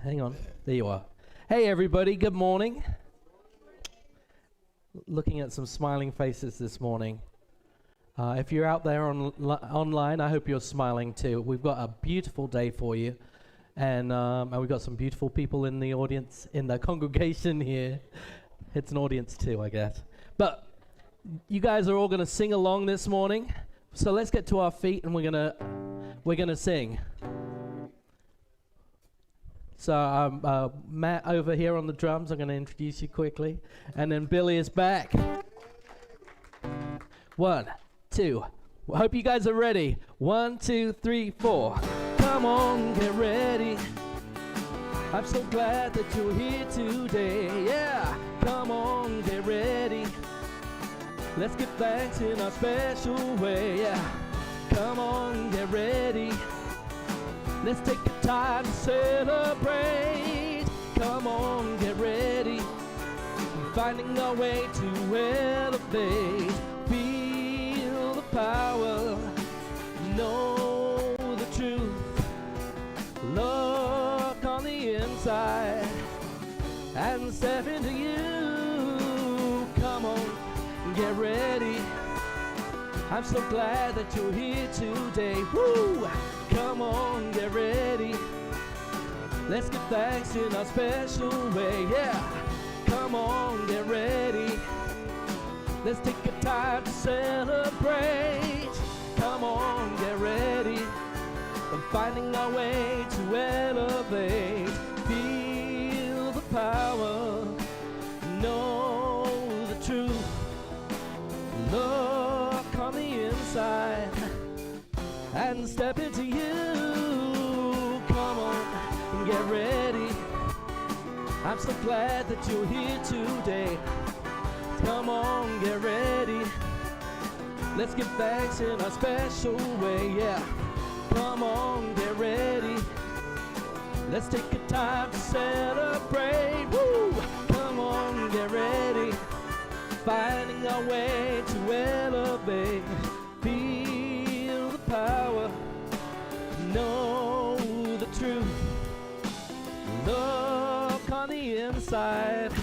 Hang on. There you are. Hey, everybody. Good morning. Looking at some smiling faces this morning. If you're out there online, I hope you're smiling too. We've got a beautiful day for you. And we've got some beautiful people in the audience, in the congregation here. It's an audience too, I guess. But you guys are all going to sing along this morning. So let's get to our feet and we're gonna sing. So Matt over here on the drums, I'm going to introduce you quickly. And then Billy is back. 1, 2. I hope you guys are ready. 1, 2, 3, 4. Come on, get ready. I'm so glad that you're here today. Yeah, come on, get ready. Let's give thanks in a special way. Yeah, come on, get ready. Let's take the time to celebrate. Come on, get ready. Finding our way to elevate. Feel the power. Know the truth. Look on the inside and step into you. Come on, get ready. I'm so glad that you're here today. Woo! Come on, get ready. Let's give thanks in a special way. Yeah, come on, get ready. Let's take a time to celebrate. Come on, get ready. I'm finding our way to elevate. Feel the power. Know the truth. Look on the inside and step into you. Come on, get ready. I'm so glad that you're here today. Come on, get ready. Let's give thanks in a special way. Yeah, come on, get ready. Let's take a time to celebrate. Woo! Come on, get ready. Finding our way to elevate. Feel the power. Know the truth. Look on the inside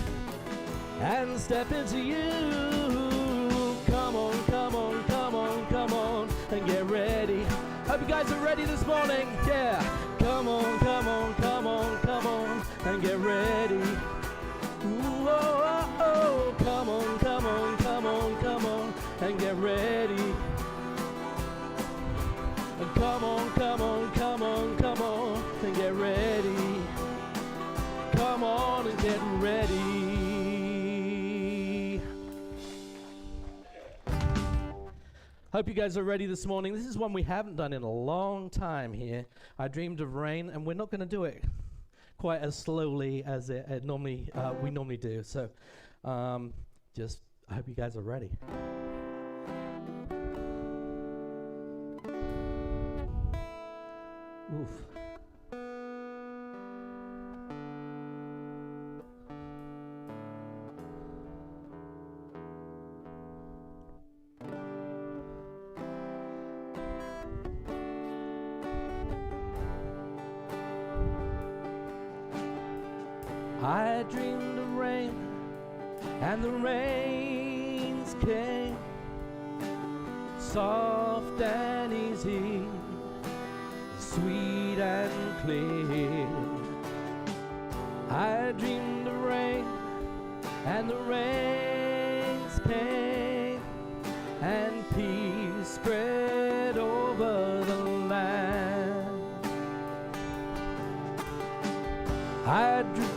and step into you. Come on, come on, come on, come on, and get ready. Hope you guys are ready this morning. Yeah, come on, come on, come on, come on, and get ready. Ooh, oh, oh, oh. Come on, come on, come on, come on, and get ready. Come on, come on, come on, come on, and get ready. Come on and get ready. Hope you guys are ready this morning. This is one we haven't done in a long time here. I Dreamed of Rain, and we're not going to do it quite as slowly as we normally do. So I hope you guys are ready. Oof. I dreamed of rain, and the rains came, soft and easy, sweet and clear. I dreamed of rain, and the rains came, and peace spread over the land.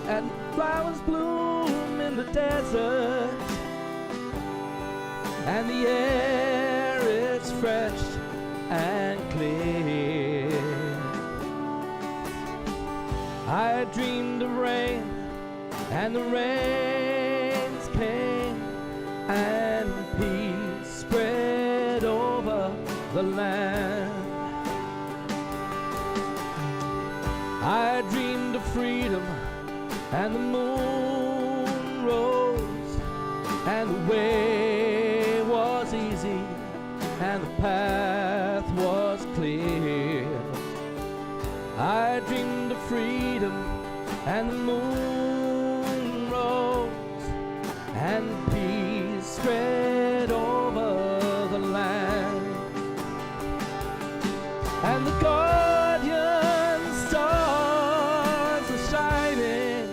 And flowers bloom in the desert, and the air is fresh and clear. I dreamed of rain, and the rains came, and peace spread over the land. I dreamed of freedom, and the moon rose, and the way was easy, and the path was clear. I dreamed of freedom, and the moon rose, and peace spread over the land, and the guardian stars are shining,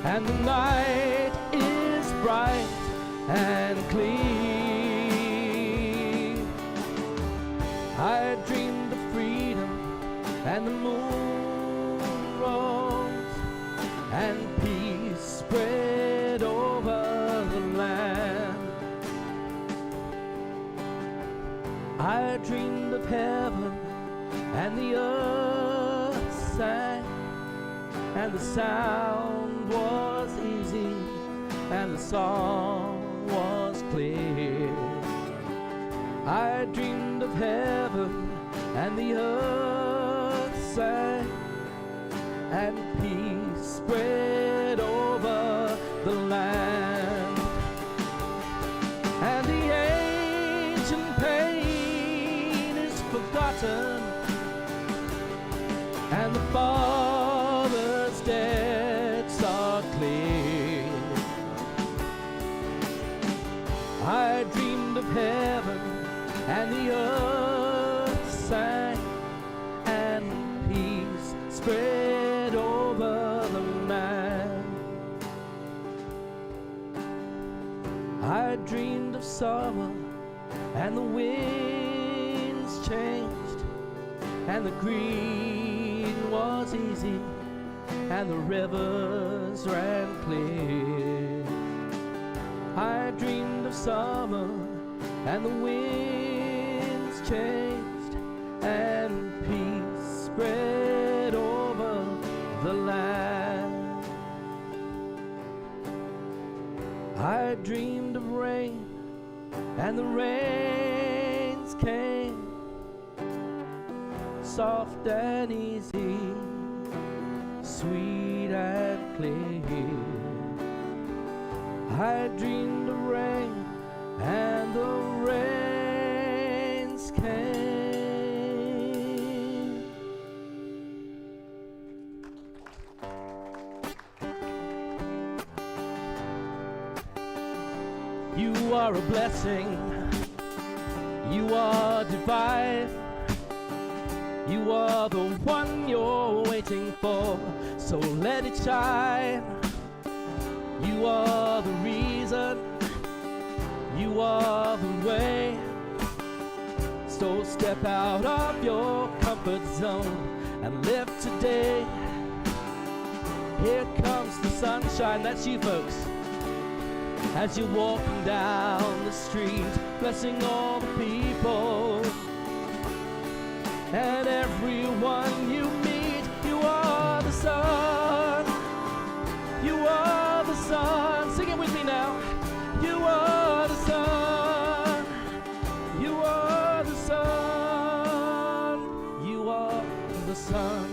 and the night is bright and clean. I dreamed of freedom, and the moon rose, and peace spread over the land. I dreamed of heaven, and the earth sang, and the sound was easy, and the song was clear. I dreamed of heaven, and the earth sang, and peace spread over the land, and the ancient pain is forgotten, and the Father's debts are clear. I dreamed of heaven, and the earth sang, and peace spread over the land. I dreamed of summer, and the winds changed, and the green was easy, and the rivers ran clear. I dreamed of summer, and the winds changed, and peace spread over the land. I dreamed of rain, and the rains came, soft and easy, sweet and clear. I dreamed of rain, and the rains came. You are a blessing, you are divine, you are the one you're waiting for, so let it shine. You are the reason, you are the way, so step out of your comfort zone and live today. Here comes the sunshine, that's you folks, as you're walking down the street, blessing all the people and everyone you meet. You are the sun, you are the sun. Sing it with me now. You are the sun, you are the sun, you are the sun,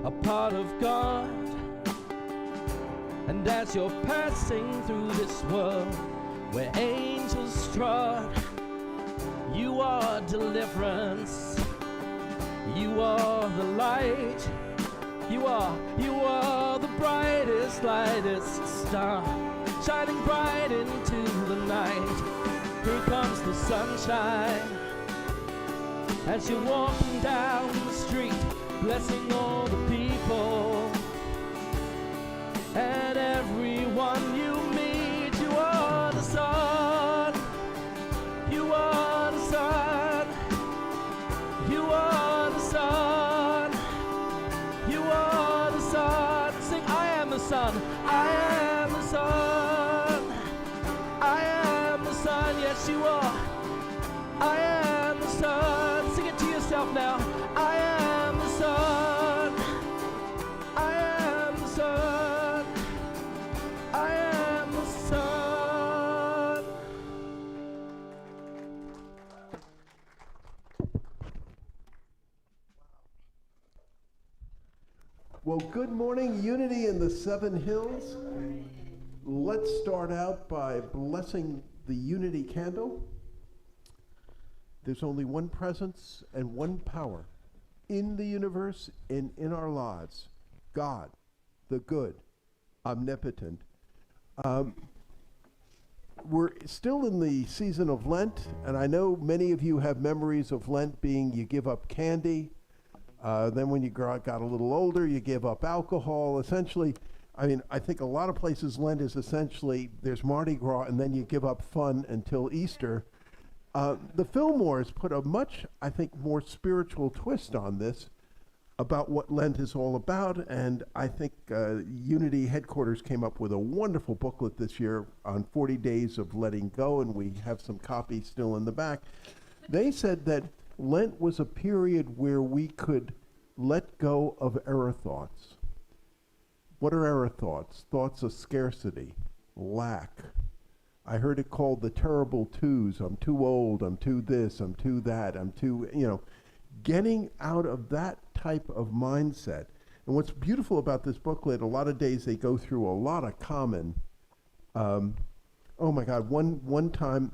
a part of God. And as you're passing through this world where angels trod, you are deliverance, you are the light, you are the brightest, lightest star, shining bright into the night. Here comes the sunshine, as you're walking down the street, blessing all the people and everyone you meet. You are the sun, you are the sun, you are the sun, you are the sun. Sing, I am the sun, I am the sun, I am the sun. Yes, you are, I am the sun. Sing it to yourself now. I am the sun, I am the sun, I am the sun. Well, good morning, Unity in the Seven Hills. Let's start out by blessing the Unity candle. There's only one presence and one power in the universe and in our lives. God, the good, omnipotent. We're still in the season of Lent, and I know many of you have memories of Lent being you give up candy. Then when you got a little older, you give up alcohol. Essentially, I mean, I think a lot of places Lent is essentially there's Mardi Gras, and then you give up fun until Easter. The Fillmores put a much, I think, more spiritual twist on this about what Lent is all about, and I think Unity headquarters came up with a wonderful booklet this year on 40 days of letting go, and we have some copies still in the back. They said that Lent was a period where we could let go of error thoughts. What are error thoughts? Thoughts of scarcity, lack. I heard it called the terrible twos. I'm too old, I'm too this, I'm too that, I'm too, getting out of that type of mindset. And what's beautiful about this booklet, a lot of days they go through a lot of common, oh my God, one time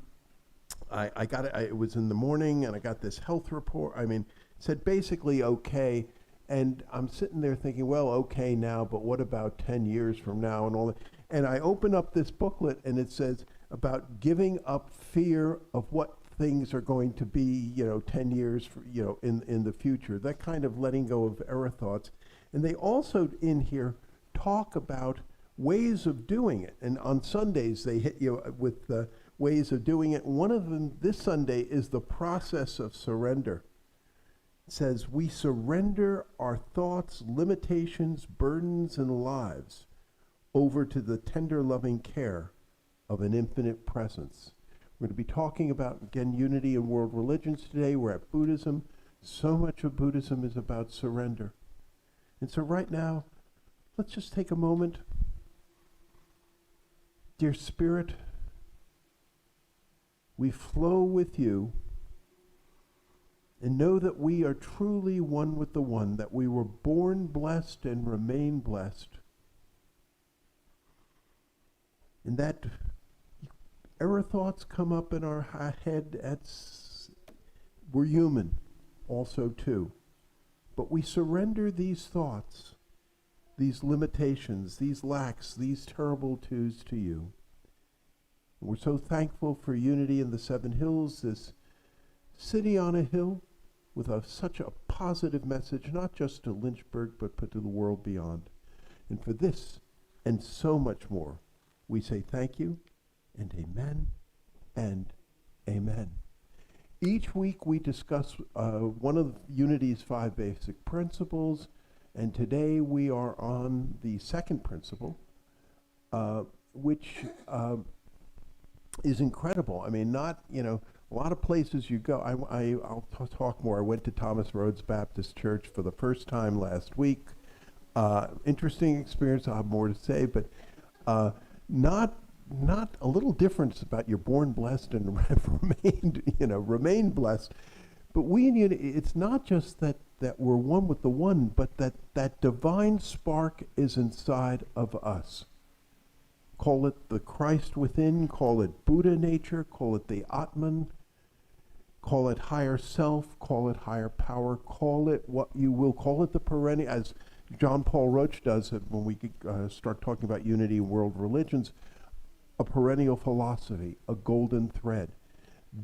I got it, it was in the morning and I got this health report. I mean, it said basically okay. And I'm sitting there thinking, well, okay now, but what about 10 years from now and all that? And I open up this booklet and it says about giving up fear of what things are going to be, 10 years, in the future, that kind of letting go of error thoughts. And they also in here talk about ways of doing it. And on Sundays, they hit you with ways of doing it. One of them this Sunday is the process of surrender. It says, we surrender our thoughts, limitations, burdens, and lives over to the tender, loving care of an infinite presence. We're going to be talking about, again, unity in world religions today. We're at Buddhism. So much of Buddhism is about surrender. And so right now, let's just take a moment. Dear Spirit, we flow with you and know that we are truly one with the one, that we were born blessed and remain blessed. And that error thoughts come up in our head. We're human also too. But we surrender these thoughts, these limitations, these lacks, these terrible twos to you. And we're so thankful for Unity in the Seven Hills, this city on a hill with such a positive message, not just to Lynchburg, but to the world beyond. And for this and so much more, we say thank you and amen and amen. Each week we discuss one of Unity's 5 basic principles, and today we are on the second principle, which is incredible. I mean, not, a lot of places you go. I'll talk more. I went to Thomas Rhodes Baptist Church for the first time last week. Interesting experience. I'll have more to say, but not a little difference about you're born blessed and remain blessed. But we in Unity, it's not just that we're one with the one, but that divine spark is inside of us. Call it the Christ within, call it Buddha nature, call it the Atman, call it higher self, call it higher power, call it what you will, call it the perennial, as John Paul Roach does it when we start talking about unity in world religions, a perennial philosophy, a golden thread.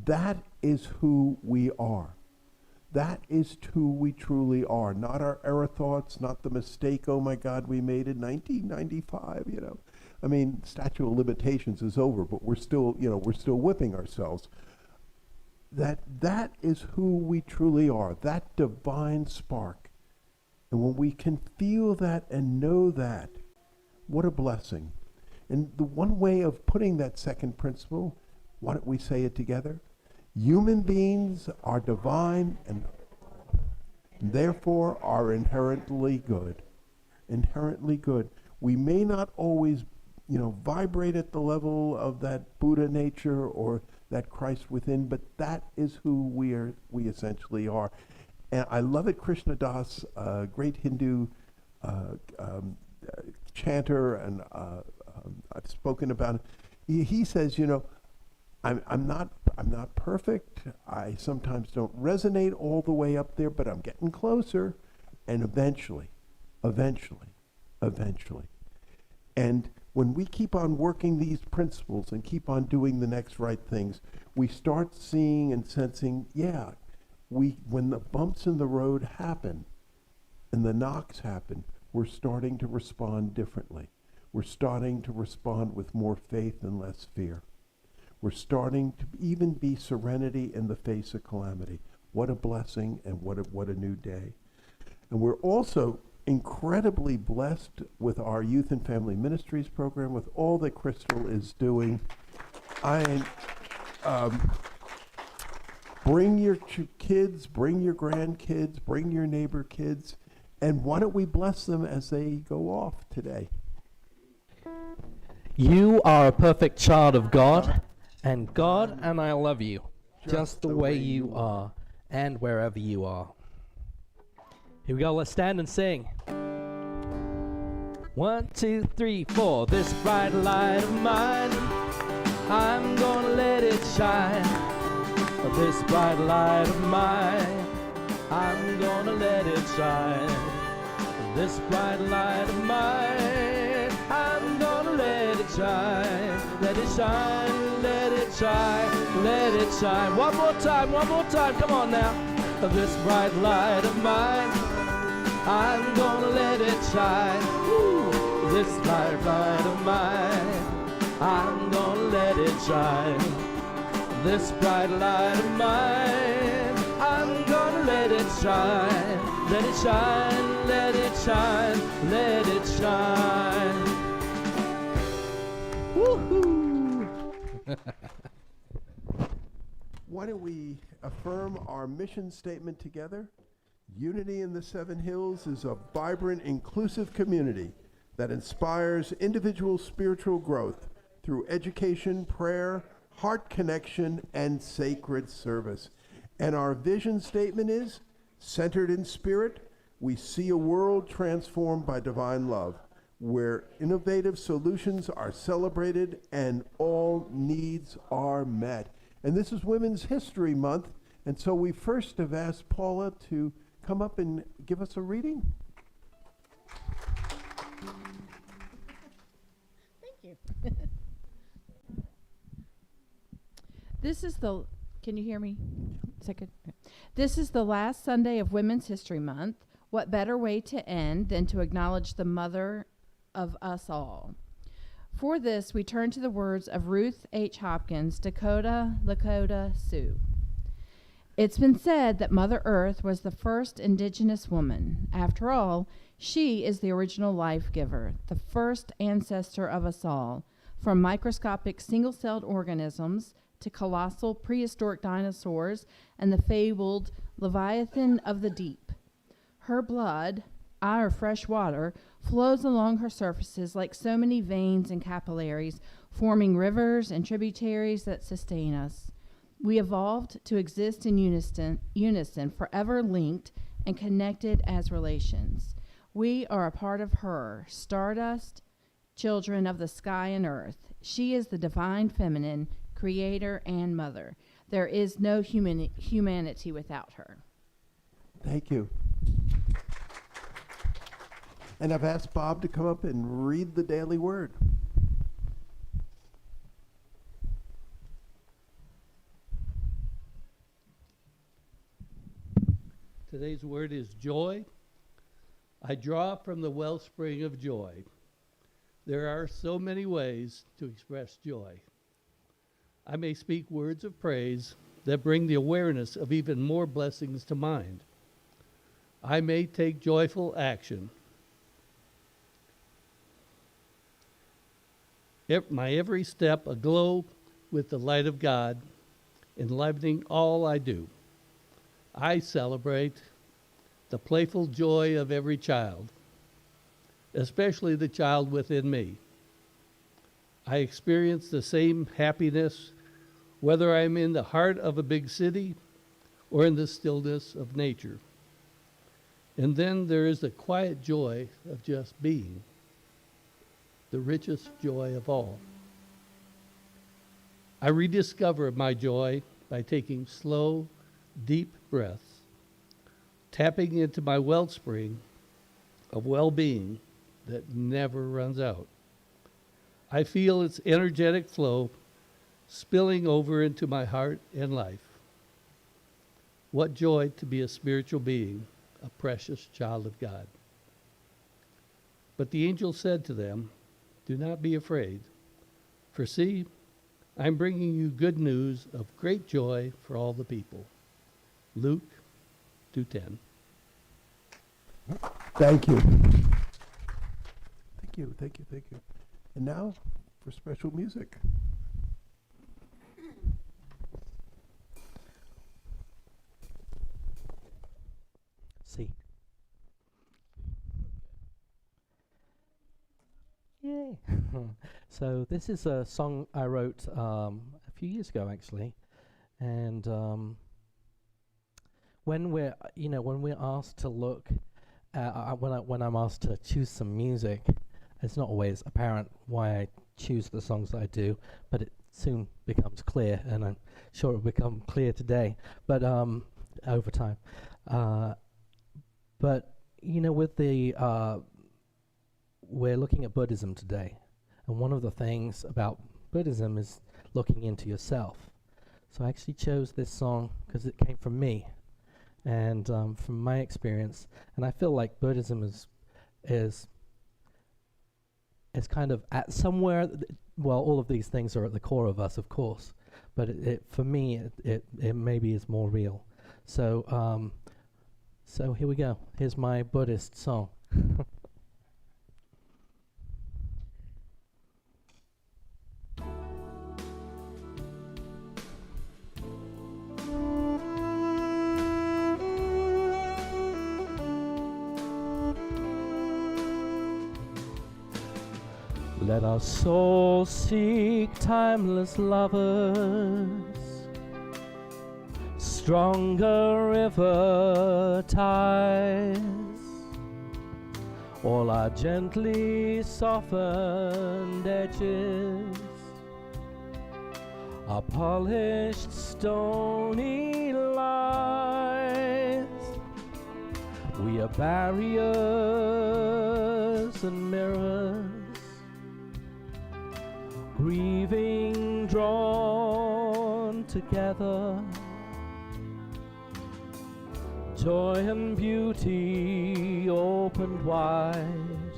That is who we are. That is who we truly are, not our error thoughts, not the mistake, oh my God, we made it 1995, I mean, statute of limitations is over, but we're still whipping ourselves. That is who we truly are, that divine spark. And when we can feel that and know that, what a blessing. And the one way of putting that second principle, why don't we say it together? Human beings are divine and therefore are inherently good. Inherently good. We may not always, vibrate at the level of that Buddha nature or that Christ within, but that is who we essentially are. And I love it, Krishna Das, a great Hindu chanter, and I've spoken about it. He says, I'm not perfect. I sometimes don't resonate all the way up there, but I'm getting closer, and eventually. And when we keep on working these principles and keep on doing the next right things, we start seeing and sensing, when the bumps in the road happen and the knocks happen, we're starting to respond differently. We're starting to respond with more faith and less fear. We're starting to even be serenity in the face of calamity. What a blessing, and what a new day. And we're also incredibly blessed with our Youth and Family Ministries program, with all that Crystal is doing. Bring your kids, bring your grandkids, bring your neighbor kids, and why don't we bless them as they go off today? You are a perfect child of God, and God and I love you, just the way you are, and wherever you are. Here we go, let's stand and sing. 1, 2, 3, 4. This bright light of mine, I'm gonna let it shine. This bright light of mine, I'm gonna let it shine. This bright light of mine, I'm gonna let it shine. Let it shine, let it shine, let it shine. One more time, come on now. This bright light of mine, I'm gonna let it shine. Ooh, this bright light of mine, I'm gonna let it shine. This bright light of mine, I'm gonna let it shine. Let it shine, let it shine, let it shine. Woohoo! Why don't we affirm our mission statement together? Unity in the Seven Hills is a vibrant, inclusive community that inspires individual spiritual growth through education, prayer, heart connection, and sacred service. And our vision statement is, centered in spirit, we see a world transformed by divine love, where innovative solutions are celebrated and all needs are met. And this is Women's History Month, and so we first have asked Paula to come up and give us a reading. Thank you. Can you hear me? Second. This is the last Sunday of Women's History Month. What better way to end than to acknowledge the mother of us all? For this, we turn to the words of Ruth H. Hopkins, Dakota Lakota Sioux. It's been said that Mother Earth was the first indigenous woman. After all, she is the original life giver, the first ancestor of us all, from microscopic single-celled organisms to colossal prehistoric dinosaurs and the fabled Leviathan of the deep. Her blood, our fresh water, flows along her surfaces like so many veins and capillaries, forming rivers and tributaries that sustain us. We evolved to exist in unison, forever linked and connected as relations. We are a part of her, stardust, children of the sky and earth. She is the divine feminine, creator and mother. There is no humanity without her. Thank you. And I've asked Bob to come up and read the daily word. Today's word is joy. I draw from the wellspring of joy. There are so many ways to express joy. I may speak words of praise that bring the awareness of even more blessings to mind. I may take joyful action. My every step aglow with the light of God, enlivening all I do. I celebrate the playful joy of every child, especially the child within me. I experience the same happiness whether I'm in the heart of a big city or in the stillness of nature. And then there is the quiet joy of just being, the richest joy of all. I rediscover my joy by taking slow, deep breaths, tapping into my wellspring of well-being that never runs out. I feel its energetic flow spilling over into my heart and life. What joy to be a spiritual being, a precious child of God. But the angel said to them, "Do not be afraid, for see, I'm bringing you good news of great joy for all the people." Luke 2:10. Thank you. Thank you, thank you, thank you. And now for special music. See. Yay. So this is a song I wrote a few years ago, actually. And when we're asked to look, when I'm asked to choose some music, it's not always apparent why I choose the songs that I do, but it soon becomes clear, and I'm sure it'll become clear today, but over time. But with the we're looking at Buddhism today, and one of the things about Buddhism is looking into yourself. So I actually chose this song because it came from me, and from my experience, and I feel like Buddhism is kind of at somewhere. Well, all of these things are at the core of us, of course, but for me, it maybe is more real. So so here we go. Here's my Buddhist song. Let our souls seek timeless lovers, stronger river tides, all our gently softened edges, our polished stony lies. We are barriers and mirrors, grieving, drawn together, joy and beauty opened wide,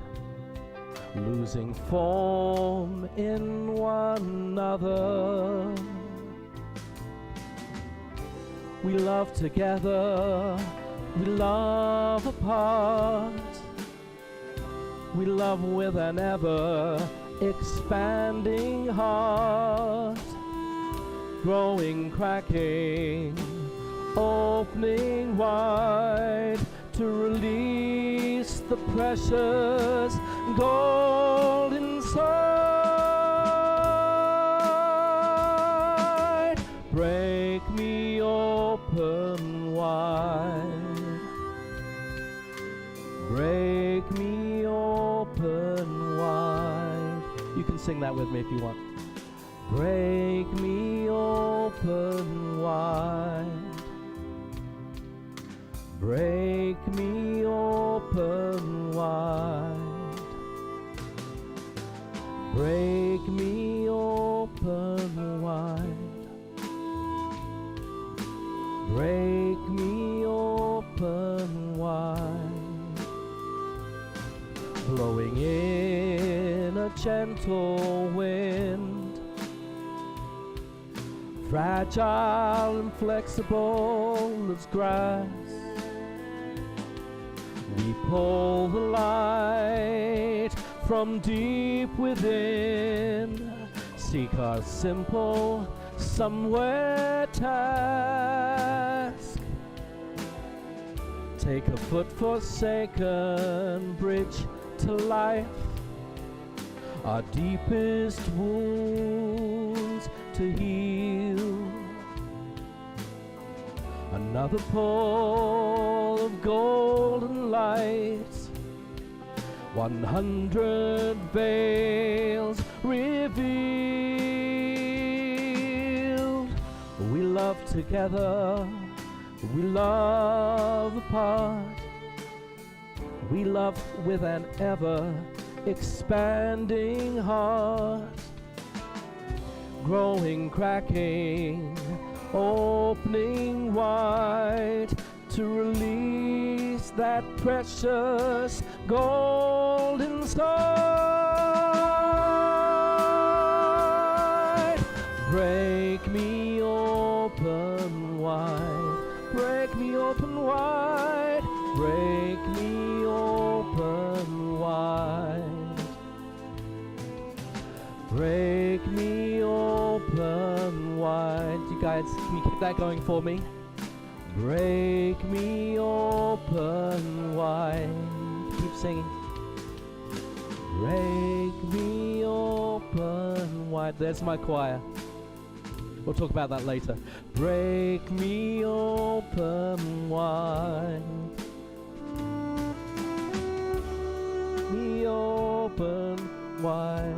losing form in one another. We love together, we love apart, we love with an ever expanding heart, growing, cracking, opening wide to release the precious gold inside. Break me open wide, break me open wide. You can sing that with me if you want. Break me open wide, break me open wide, break me open wide, break me open wide, blowing in a gentle wind, fragile and flexible as grass. We pull the light from deep within, seek our simple somewhere task. Take a foot forsaken bridge to life, our deepest wounds to heal. Another pull of golden light, 100 veils reveal. together, we love apart. We love with an ever expanding heart, growing, cracking, opening wide to release that precious gold inside. Break me open wide, break me open wide, break me open wide, break me open wide. You guys, can you keep that going for me? Break me open wide. Keep singing. Break me open wide. There's my choir. We'll talk about that later. Break me open wide. Me open wide.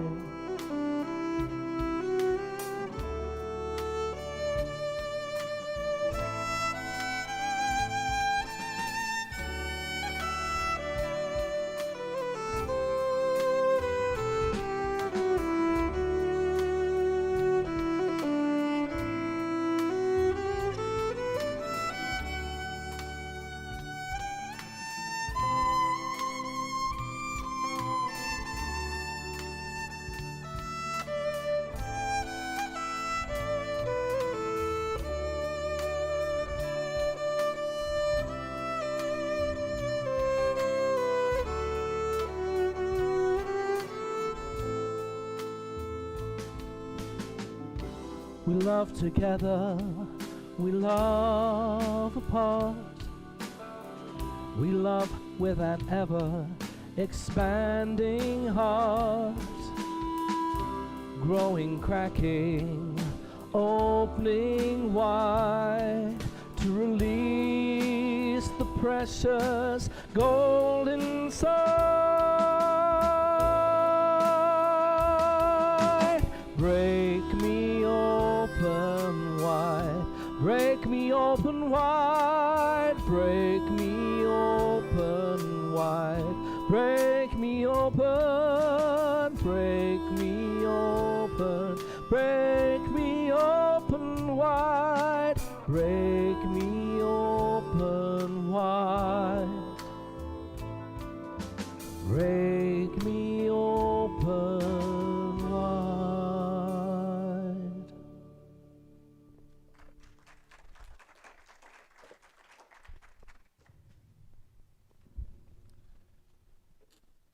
We love together, we love apart. We love with an ever expanding heart, growing, cracking, opening wide to release the precious gold inside. Break me open wide, break me open wide, break me open wide, break me open, break me open, break me open wide, break me open wide, break me open wide.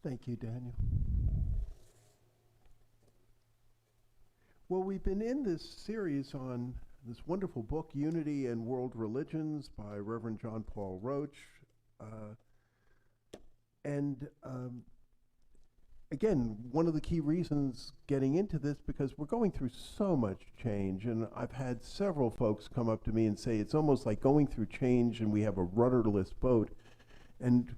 Thank you, Daniel. Well, we've been in this series on this wonderful book, Unity and World Religions by Reverend John Paul Roach. Again, one of the key reasons getting into this, because we're going through so much change, and I've had several folks come up to me and say it's almost like going through change and we have a rudderless boat, and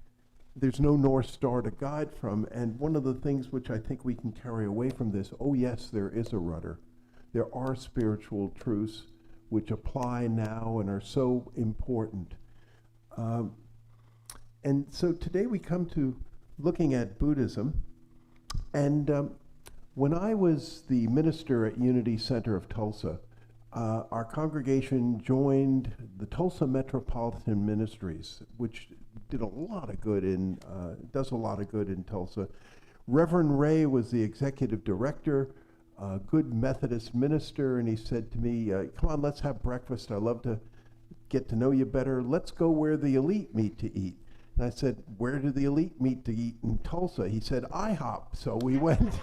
there's no North Star to guide from. And one of the things which I think we can carry away from this, oh yes, there is a rudder. There are spiritual truths which apply now and are so important. And so today we come to looking at Buddhism. And when I was the minister at Unity Center of Tulsa, our congregation joined the Tulsa Metropolitan Ministries, which did a lot of good in, does a lot of good in Tulsa. Reverend Ray was the executive director, a good Methodist minister, and he said to me, come on, let's have breakfast. I'd love to get to know you better. Let's go where the elite meet to eat. And I said, where do the elite meet to eat in Tulsa? He said, IHOP. So we went,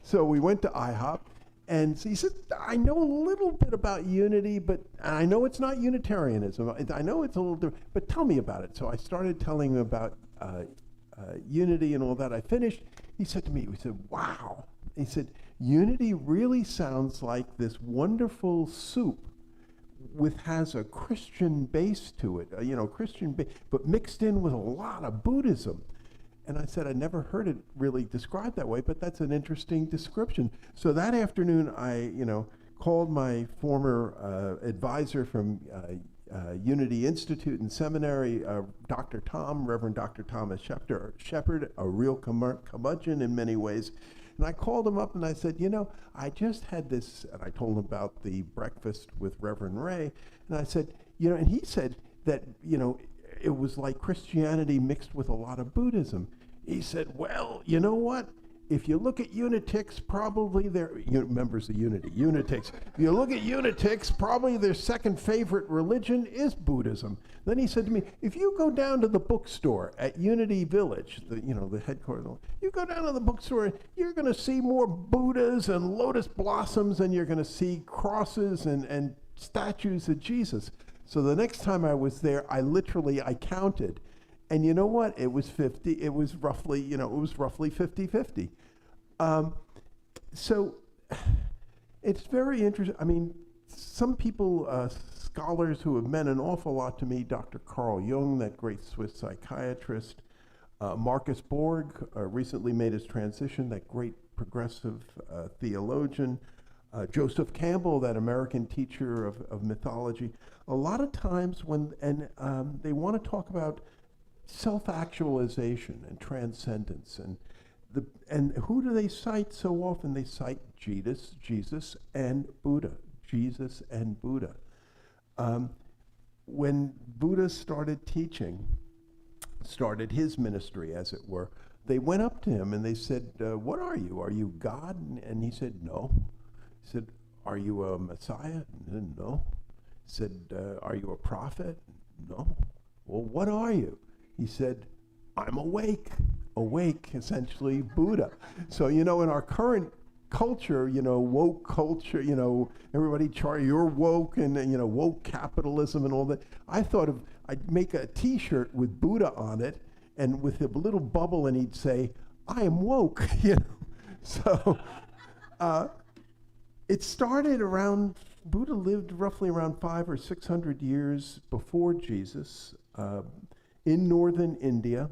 so we went to IHOP. And so he said, I know a little bit about unity, but I know it's not Unitarianism. I know it's a little different, but tell me about it. So I started telling him about unity and all that. I finished. He said to me, he said, wow. He said, unity really sounds like this wonderful soup has a Christian base to it, Christian base, but mixed in with a lot of Buddhism. And I said, I never heard it really described that way, but that's an interesting description. So that afternoon, I, called my former advisor from Unity Institute and Seminary, Reverend Dr. Thomas Shepard, a real curmudgeon in many ways. And I called him up and I said, I just had this, and I told him about the breakfast with Reverend Ray. And I said, and he said that, it was like Christianity mixed with a lot of Buddhism. He said, well, you know what? If you look at Unitics, probably they're members of Unity, Unitics. If you look at Unitics, probably their second favorite religion is Buddhism. Then he said to me, if you go down to the bookstore at Unity Village, the headquarters, you go down to the bookstore, you're going to see more Buddhas and lotus blossoms, and you're going to see crosses and statues of Jesus. So the next time I was there, I counted. And you know what? It was 50. It was roughly, 50-50. So it's very interesting. I mean, some people, scholars who have meant an awful lot to me, Dr. Carl Jung, that great Swiss psychiatrist, Marcus Borg, recently made his transition, that great progressive theologian, Joseph Campbell, that American teacher of mythology. A lot of times they want to talk about self-actualization and transcendence, and who do they cite so often? They cite Jesus and Buddha. Jesus and Buddha. When Buddha started his ministry, as it were, they went up to him and they said, what are you? Are you God? And he said, no. He said, are you a Messiah? No. He said, are you a prophet? No. Well, what are you? He said, I'm awake. Awake, essentially, Buddha. So, in our current culture, woke culture, everybody you're woke and, woke capitalism and all that. I thought I'd make a T-shirt with Buddha on it and with a little bubble, and he'd say, I am woke, So it started around, Buddha lived roughly around 500 or 600 years before Jesus, in northern India.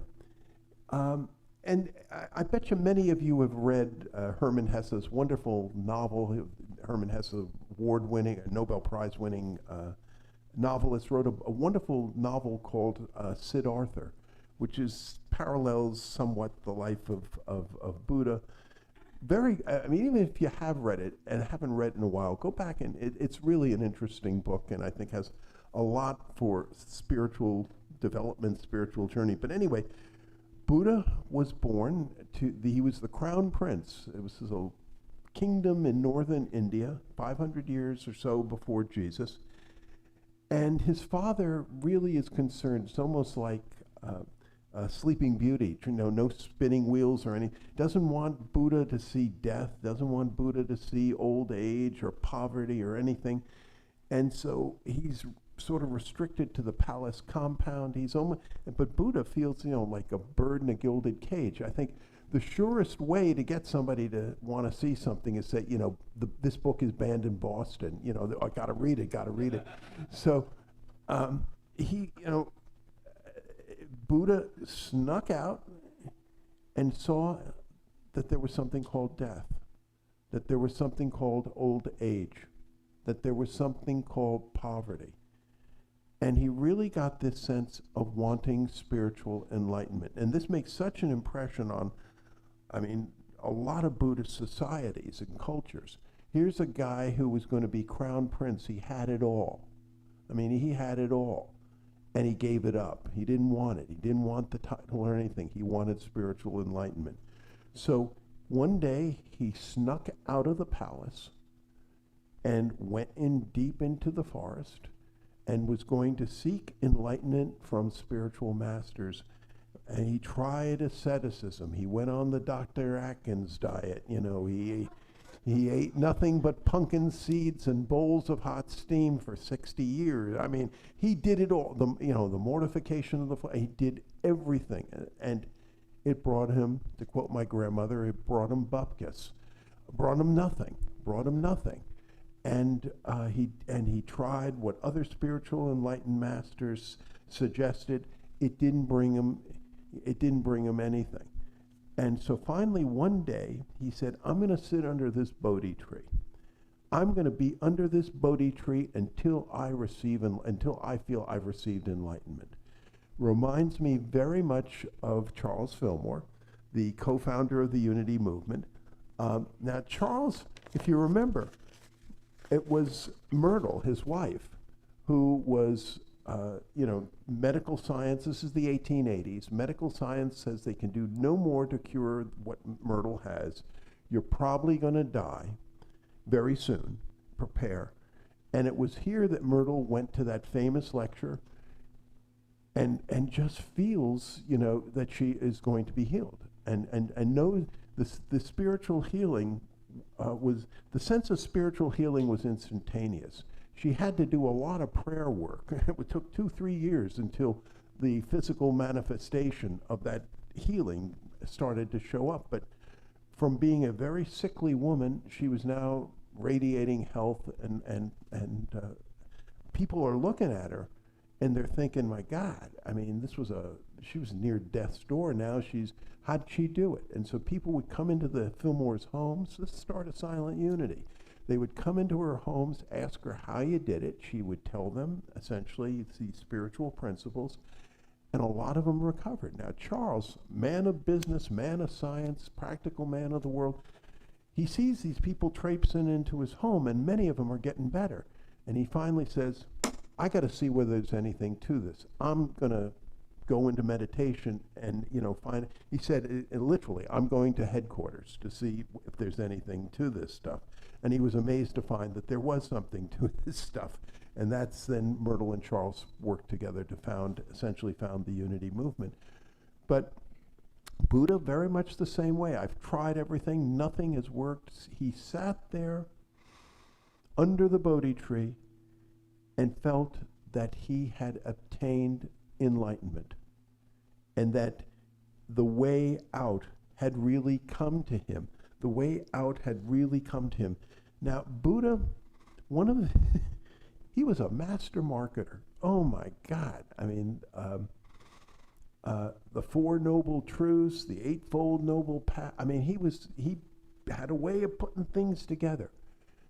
And I bet you many of you have read Hermann Hesse's wonderful novel. Hermann Hesse, award-winning, Nobel Prize-winning novelist, wrote a wonderful novel called Siddhartha, which parallels somewhat the life of Buddha. Even if you have read it and haven't read it in a while, go back and it's really an interesting book, and I think has a lot for spiritual development, spiritual journey. But anyway, Buddha was born he was the crown prince. It was a kingdom in northern India, 500 years or so before Jesus. And his father really is concerned. It's almost like Sleeping Beauty, no spinning wheels or anything. Doesn't want Buddha to see death, doesn't want Buddha to see old age or poverty or anything. And so he's sort of restricted to the palace compound. But Buddha feels, like a bird in a gilded cage. I think the surest way to get somebody to want to see something is say, this book is banned in Boston. I got to read it. So Buddha snuck out and saw that there was something called death, that there was something called old age, that there was something called poverty. And he really got this sense of wanting spiritual enlightenment. And this makes such an impression on, a lot of Buddhist societies and cultures. Here's a guy who was going to be crown prince. He had it all. He had it all. And he gave it up. He didn't want it. He didn't want the title or anything. He wanted spiritual enlightenment. So one day he snuck out of the palace and went deep into the forest and was going to seek enlightenment from spiritual masters. And he tried asceticism. He went on the Dr. Atkins diet. He ate nothing but pumpkin seeds and bowls of hot steam for 60 years. He did it all. The mortification of the flesh. He did everything, and it brought him, to quote my grandmother, it brought him bupkis, brought him nothing. And he tried what other spiritual enlightened masters suggested. It didn't bring him anything. And so finally one day he said, I'm going to sit under this Bodhi tree. I'm going to be under this Bodhi tree until until I feel I've received enlightenment. Reminds me very much of Charles Fillmore, the co-founder of the Unity Movement. Now, Charles, if you remember, it was Myrtle, his wife, who was, medical science. This is the 1880s. Medical science says they can do no more to cure what Myrtle has. You're probably going to die very soon. Prepare. And it was here that Myrtle went to that famous lecture and just feels, that she is going to be healed. And knows the spiritual healing the sense of spiritual healing was instantaneous. She had to do a lot of prayer work. It took 2-3 years until the physical manifestation of that healing started to show up. But from being a very sickly woman, she was now radiating health, and people are looking at her and they're thinking, my God, I mean, she was near death's door. Now how'd she do it? And so people would come into the Fillmore's homes. Let's start a silent unity. They would come into her homes, ask her how you did it. She would tell them, essentially, these spiritual principles, and a lot of them recovered. Now, Charles, man of business, man of science, practical man of the world, he sees these people traipsing into his home, and many of them are getting better. And he finally says, I got to see whether there's anything to this. I'm going to go into meditation and, find, he said, literally, I'm going to headquarters to see if there's anything to this stuff. And he was amazed to find that there was something to this stuff. And that's then Myrtle and Charles worked together to essentially found the Unity Movement. But Buddha, very much the same way. I've tried everything, nothing has worked. He sat there under the Bodhi tree and felt that he had obtained enlightenment, and that the way out had really come to him. The way out had really come to him. Now, Buddha, he was a master marketer. Oh my God. I mean, the Four Noble Truths, the Eightfold Noble Path. I mean, he had a way of putting things together.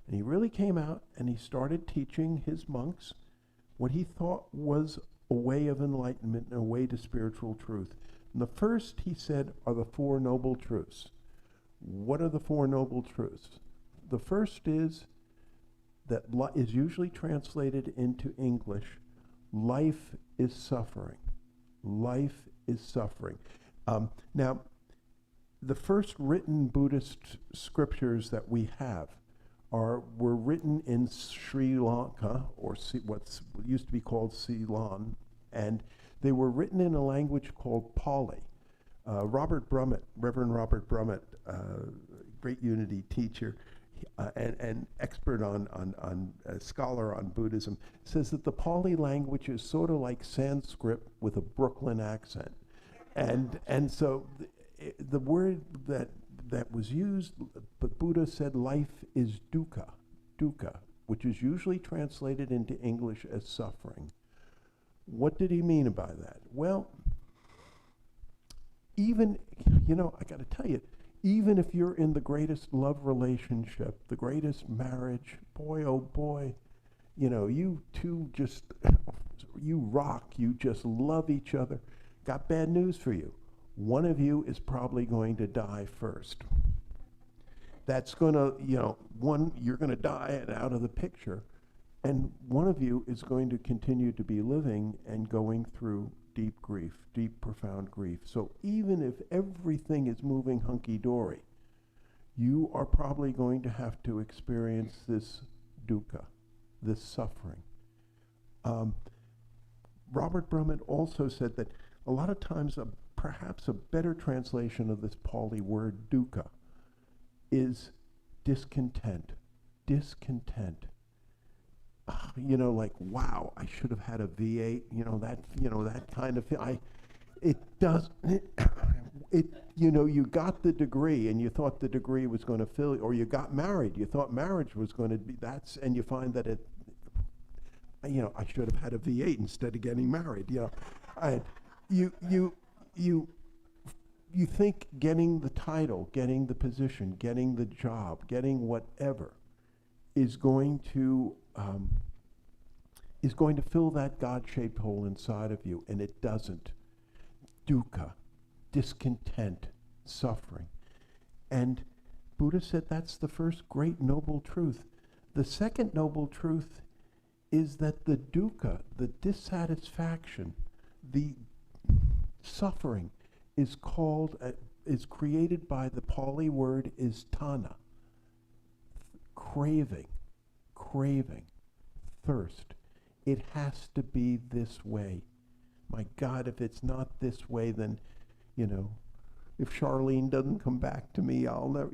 And he really came out and he started teaching his monks what he thought was a way of enlightenment and a way to spiritual truth. And the first, he said, are the Four Noble Truths. What are the Four Noble Truths? The first is that is usually translated into English, life is suffering. Life is suffering. Now, the first written Buddhist scriptures that we have were written in Sri Lanka, or what's used to be called Ceylon, and they were written in a language called Pali. Reverend Robert Brummett, great Unity teacher and expert on scholar on Buddhism, says that the Pali language is sort of like Sanskrit with a Brooklyn accent, and so the word that was used, but Buddha said life is dukkha, which is usually translated into English as suffering. What did he mean by that? Well, even, I got to tell you, even if you're in the greatest love relationship, the greatest marriage, boy, oh boy, you two just, you rock, you just love each other. Got bad news for you. One of you is probably going to die first. That's going to, you're going to die and out of the picture. And one of you is going to continue to be living and going through deep grief, deep, profound grief. So even if everything is moving hunky-dory, you are probably going to have to experience this dukkha, this suffering. Robert Brummett also said that a lot of times perhaps a better translation of this Pali word dukkha is discontent. Discontent. Like, wow, I should have had a V8, that kind of thing. You got the degree and you thought the degree was going to fill, or you got married, you thought marriage was going to be, and you find that I should have had a V8 instead of getting married, You think getting the title, getting the position, getting the job, getting whatever is going to fill that God-shaped hole inside of you, and it doesn't. Dukkha, discontent, suffering. And Buddha said that's the first great noble truth. The second noble truth is that the dukkha, the dissatisfaction, the suffering is created by the Pali word is tana, craving, thirst. It has to be this way. My God, if it's not this way, then, if Charlene doesn't come back to me, I'll never,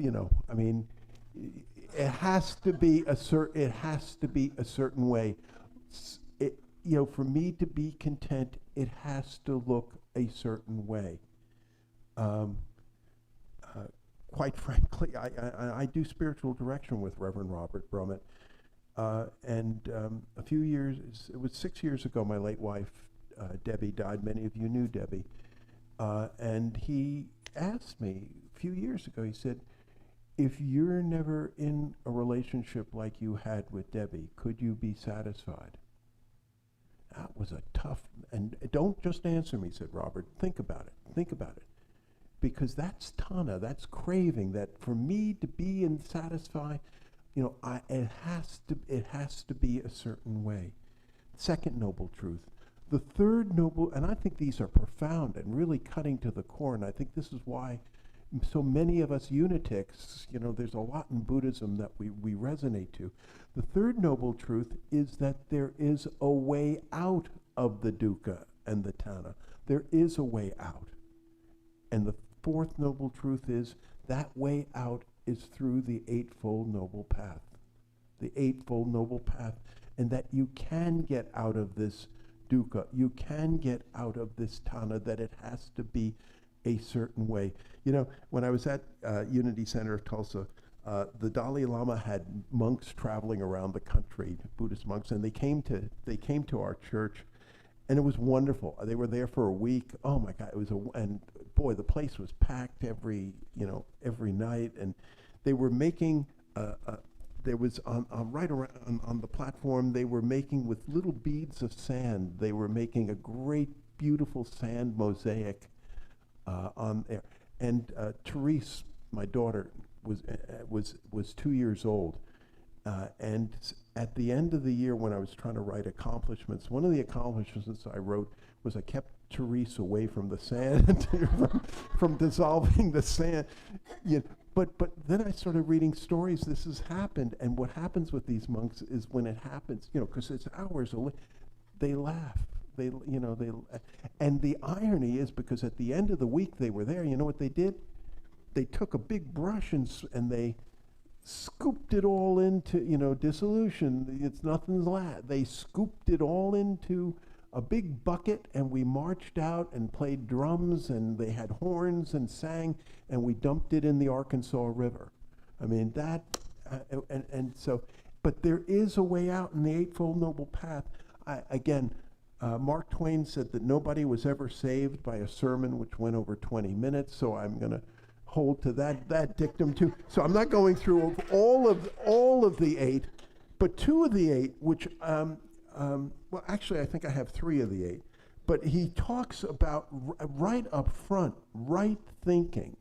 it has to be a certain way. For me to be content, it has to look a certain way. Quite frankly, I do spiritual direction with Reverend Robert Brummett. And a few years, it was 6 years ago, my late wife, Debbie, died. Many of you knew Debbie. And he asked me a few years ago, he said, if you're never in a relationship like you had with Debbie, could you be satisfied? That was a tough, and don't just answer me, said Robert. Think about it. Because that's tana, that's craving, that for me to be and satisfy, it has to be a certain way. Second noble truth. The third noble, and I think these are profound and really cutting to the core, and I think this is why so many of us unitics, there's a lot in Buddhism that we resonate to. The third noble truth is that there is a way out of the dukkha and the tana. There is a way out. And the fourth noble truth is that way out is through the Eightfold Noble Path. The Eightfold Noble Path. And that you can get out of this dukkha. You can get out of this tana, that it has to be a certain way. When I was at Unity Center of Tulsa, the Dalai Lama had monks traveling around the country, Buddhist monks, and they came to our church, and it was wonderful. They were there for a week. Oh my God, and boy, the place was packed every night, and they were making. There was right around on the platform. They were making with little beads of sand. They were making a great, beautiful sand mosaic on there. And Therese, my daughter, was 2 years old. And at the end of the year, when I was trying to write accomplishments, one of the accomplishments I wrote was I kept Therese away from the sand, from dissolving the sand. But then I started reading stories. This has happened, and what happens with these monks is when it happens, because it's hours, they laugh. And the irony is, because at the end of the week they were there, you know what they did? They took a big brush and they scooped it all into, dissolution. It's nothing's left. They scooped it all into a big bucket, and we marched out and played drums, and they had horns and sang, and we dumped it in the Arkansas River. I mean, but there is a way out in the Eightfold Noble Path. Mark Twain said that nobody was ever saved by a sermon which went over 20 minutes, so I'm going to hold to that dictum too. So I'm not going through all of the 8, but 2 of the 8, which, well, actually, I think I have 3 of the 8. But he talks about right up front, right thinking,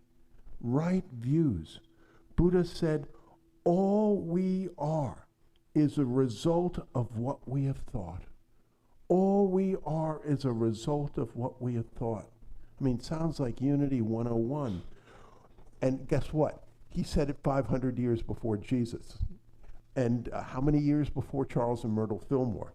right views. Buddha said, all we are is a result of what we have thought. All we are is a result of what we have thought. I mean, sounds like Unity 101. And guess what? He said it 500 years before Jesus. And how many years before Charles and Myrtle Fillmore?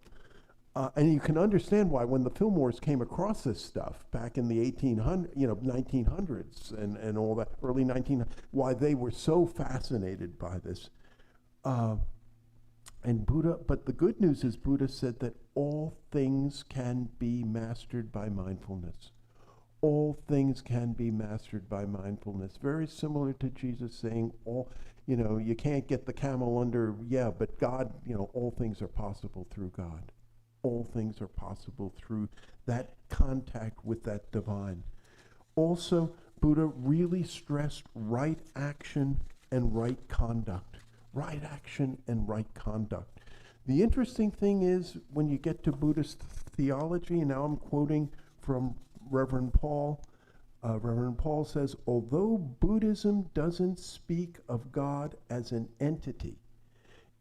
And you can understand why when the Fillmores came across this stuff back in the 1900s and all that, early 1900s, why they were so fascinated by this. And Buddha, but the good news is Buddha said that all things can be mastered by mindfulness. All things can be mastered by mindfulness. Very similar to Jesus saying, you can't get the camel under, but God, all things are possible through God. All things are possible through that contact with that divine. Also, Buddha really stressed right action and right conduct. right action and right conduct. The interesting thing is when you get to Buddhist theology, and now I'm quoting from Reverend Paul. Reverend Paul says, although Buddhism doesn't speak of God as an entity,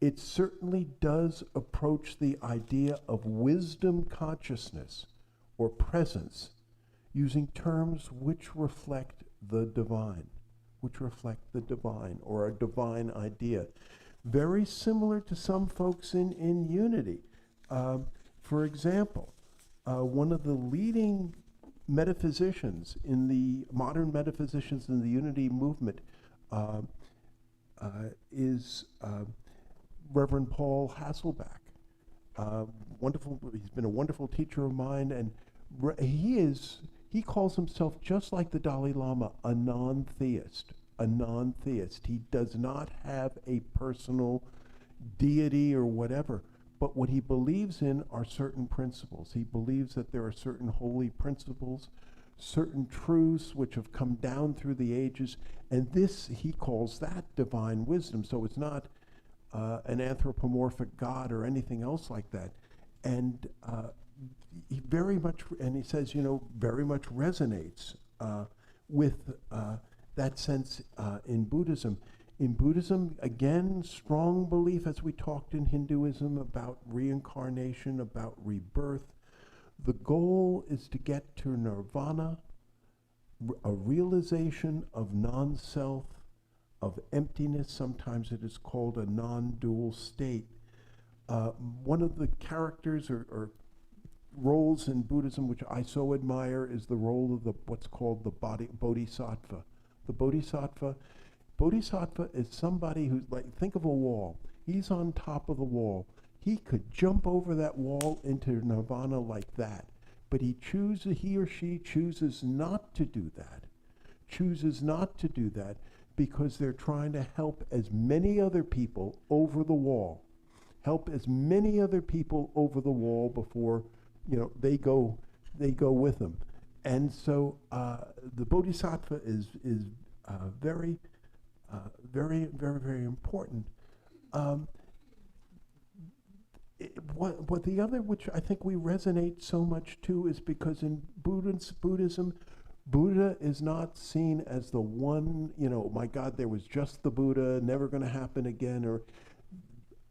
it certainly does approach the idea of wisdom consciousness or presence using terms which reflect the divine, or a divine idea. Very similar to some folks in unity. For example, one of the leading metaphysicians in the modern metaphysicians in the unity movement is Reverend Paul Hasselback. Wonderful. He's been a wonderful teacher of mine, and he calls himself, just like the Dalai Lama, a non-theist. He does not have a personal deity or whatever, but what he believes in are certain principles. He believes that there are certain holy principles, certain truths which have come down through the ages, and this, he calls that divine wisdom. So it's not an anthropomorphic God or anything else like that. And he very much, and he says, very much resonates with that sense in Buddhism. In Buddhism, again, strong belief, as we talked in Hinduism, about reincarnation, about rebirth. The goal is to get to nirvana, a realization of non-self, of emptiness. Sometimes it is called a non-dual state. One of the characters or roles in Buddhism which I so admire is the role of what's called the bodhisattva. The Bodhisattva is somebody who's like, think of a wall. He's on top of the wall. He could jump over that wall into nirvana like that, but he or she chooses not to do that. Because they're trying to help as many other people over the wall. Before, they go with them. And so the Bodhisattva is very, very, very important. What the other, which I think we resonate so much too, is because in Buddhism, Buddha is not seen as the one, my God, there was just the Buddha, never going to happen again, or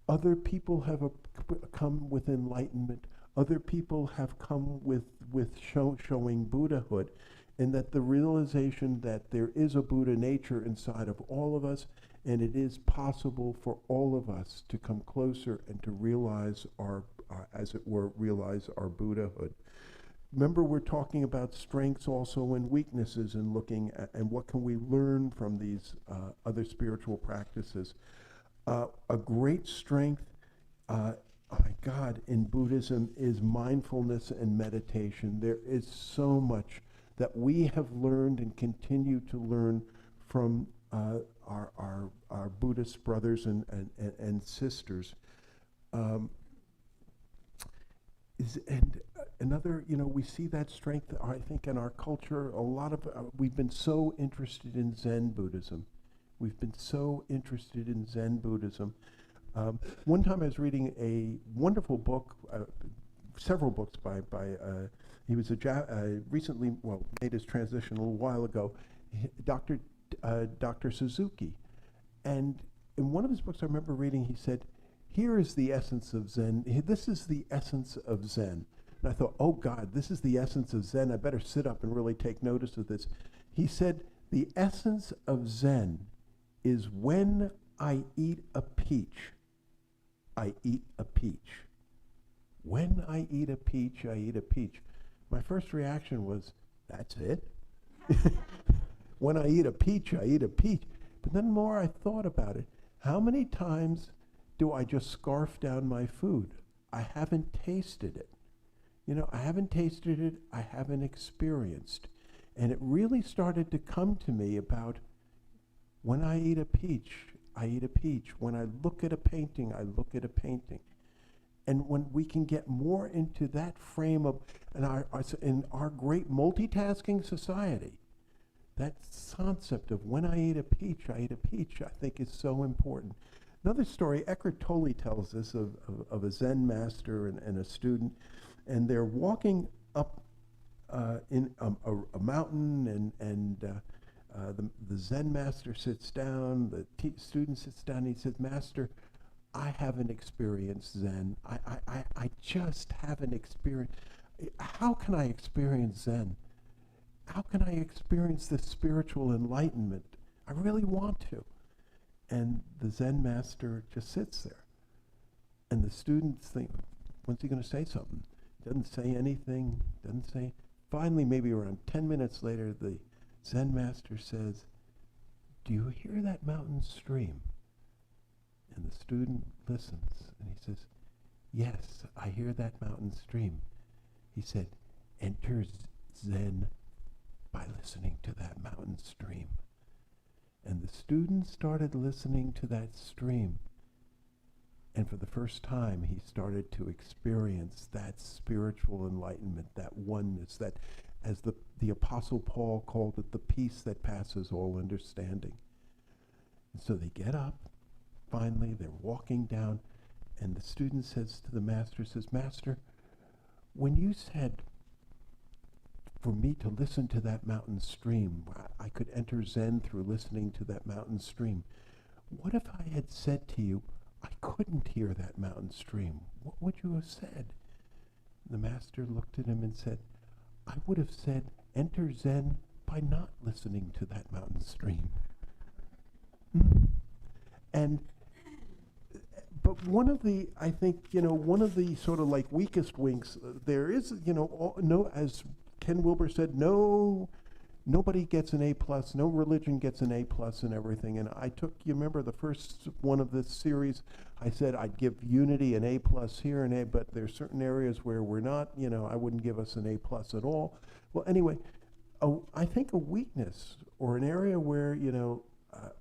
other people have come with enlightenment. Other people have come with showing Buddhahood, and that the realization that there is a Buddha nature inside of all of us, and it is possible for all of us to come closer and to realize realize our Buddhahood. Remember, we're talking about strengths also and weaknesses, and looking at, and what can we learn from these other spiritual practices. A great strength, my God, in Buddhism is mindfulness and meditation. There is so much that we have learned and continue to learn from our Buddhist brothers and sisters. Another, we see that strength, I think, in our culture. A lot of, we've been so interested in Zen Buddhism. One time I was reading a wonderful book, several books by he was recently, made his transition a little while ago, Dr. Suzuki. And in one of his books I remember reading, he said, here is the essence of Zen. This is the essence of Zen. And I thought, oh God, this is the essence of Zen. I better sit up and really take notice of this. He said, the essence of Zen is when I eat a peach, I eat a peach. When I eat a peach, I eat a peach. My first reaction was, that's it? When I eat a peach, I eat a peach. But then the more I thought about it, how many times do I just scarf down my food? I haven't tasted it. I haven't tasted it, I haven't experienced. And it really started to come to me about when I eat a peach, I eat a peach. When I look at a painting, I look at a painting. And when we can get more into that frame of, in our great multitasking society, that concept of when I eat a peach, I think is so important. Another story, Eckhart Tolle tells this of a Zen master and a student, and they're walking up in a mountain, and the Zen master sits down, the student sits down, and he says, "Master, I haven't experienced Zen. I just haven't experienced. How can I experience Zen? How can I experience this spiritual enlightenment? I really want to." And the Zen master just sits there. And the students think, when's he going to say something? Doesn't say anything, doesn't say. Finally, maybe around 10 minutes later, the Zen master says, "Do you hear that mountain stream?" And the student listens, and he says, "Yes, I hear that mountain stream." He said, "Enter Zen by listening to that mountain stream." And the student started listening to that stream. And for the first time, he started to experience that spiritual enlightenment, that oneness, that, as the Apostle Paul called it, the peace that passes all understanding. And so they get up. Finally, they're walking down, and the student says to the master, "Master, when you said for me to listen to that mountain stream, I could enter Zen through listening to that mountain stream. What if I had said to you, I couldn't hear that mountain stream? What would you have said?" The master looked at him and said, "I would have said, enter Zen by not listening to that mountain stream." And but one of the, I think, one of the sort of like weakest links, there is, no, as Ken Wilber said, nobody gets an A plus, no religion gets an A plus and everything. And I took, you remember the first one of this series, I said I'd give unity an A plus here and but there's certain areas where we're not, I wouldn't give us an A plus at all. Well, anyway, I think a weakness or an area where,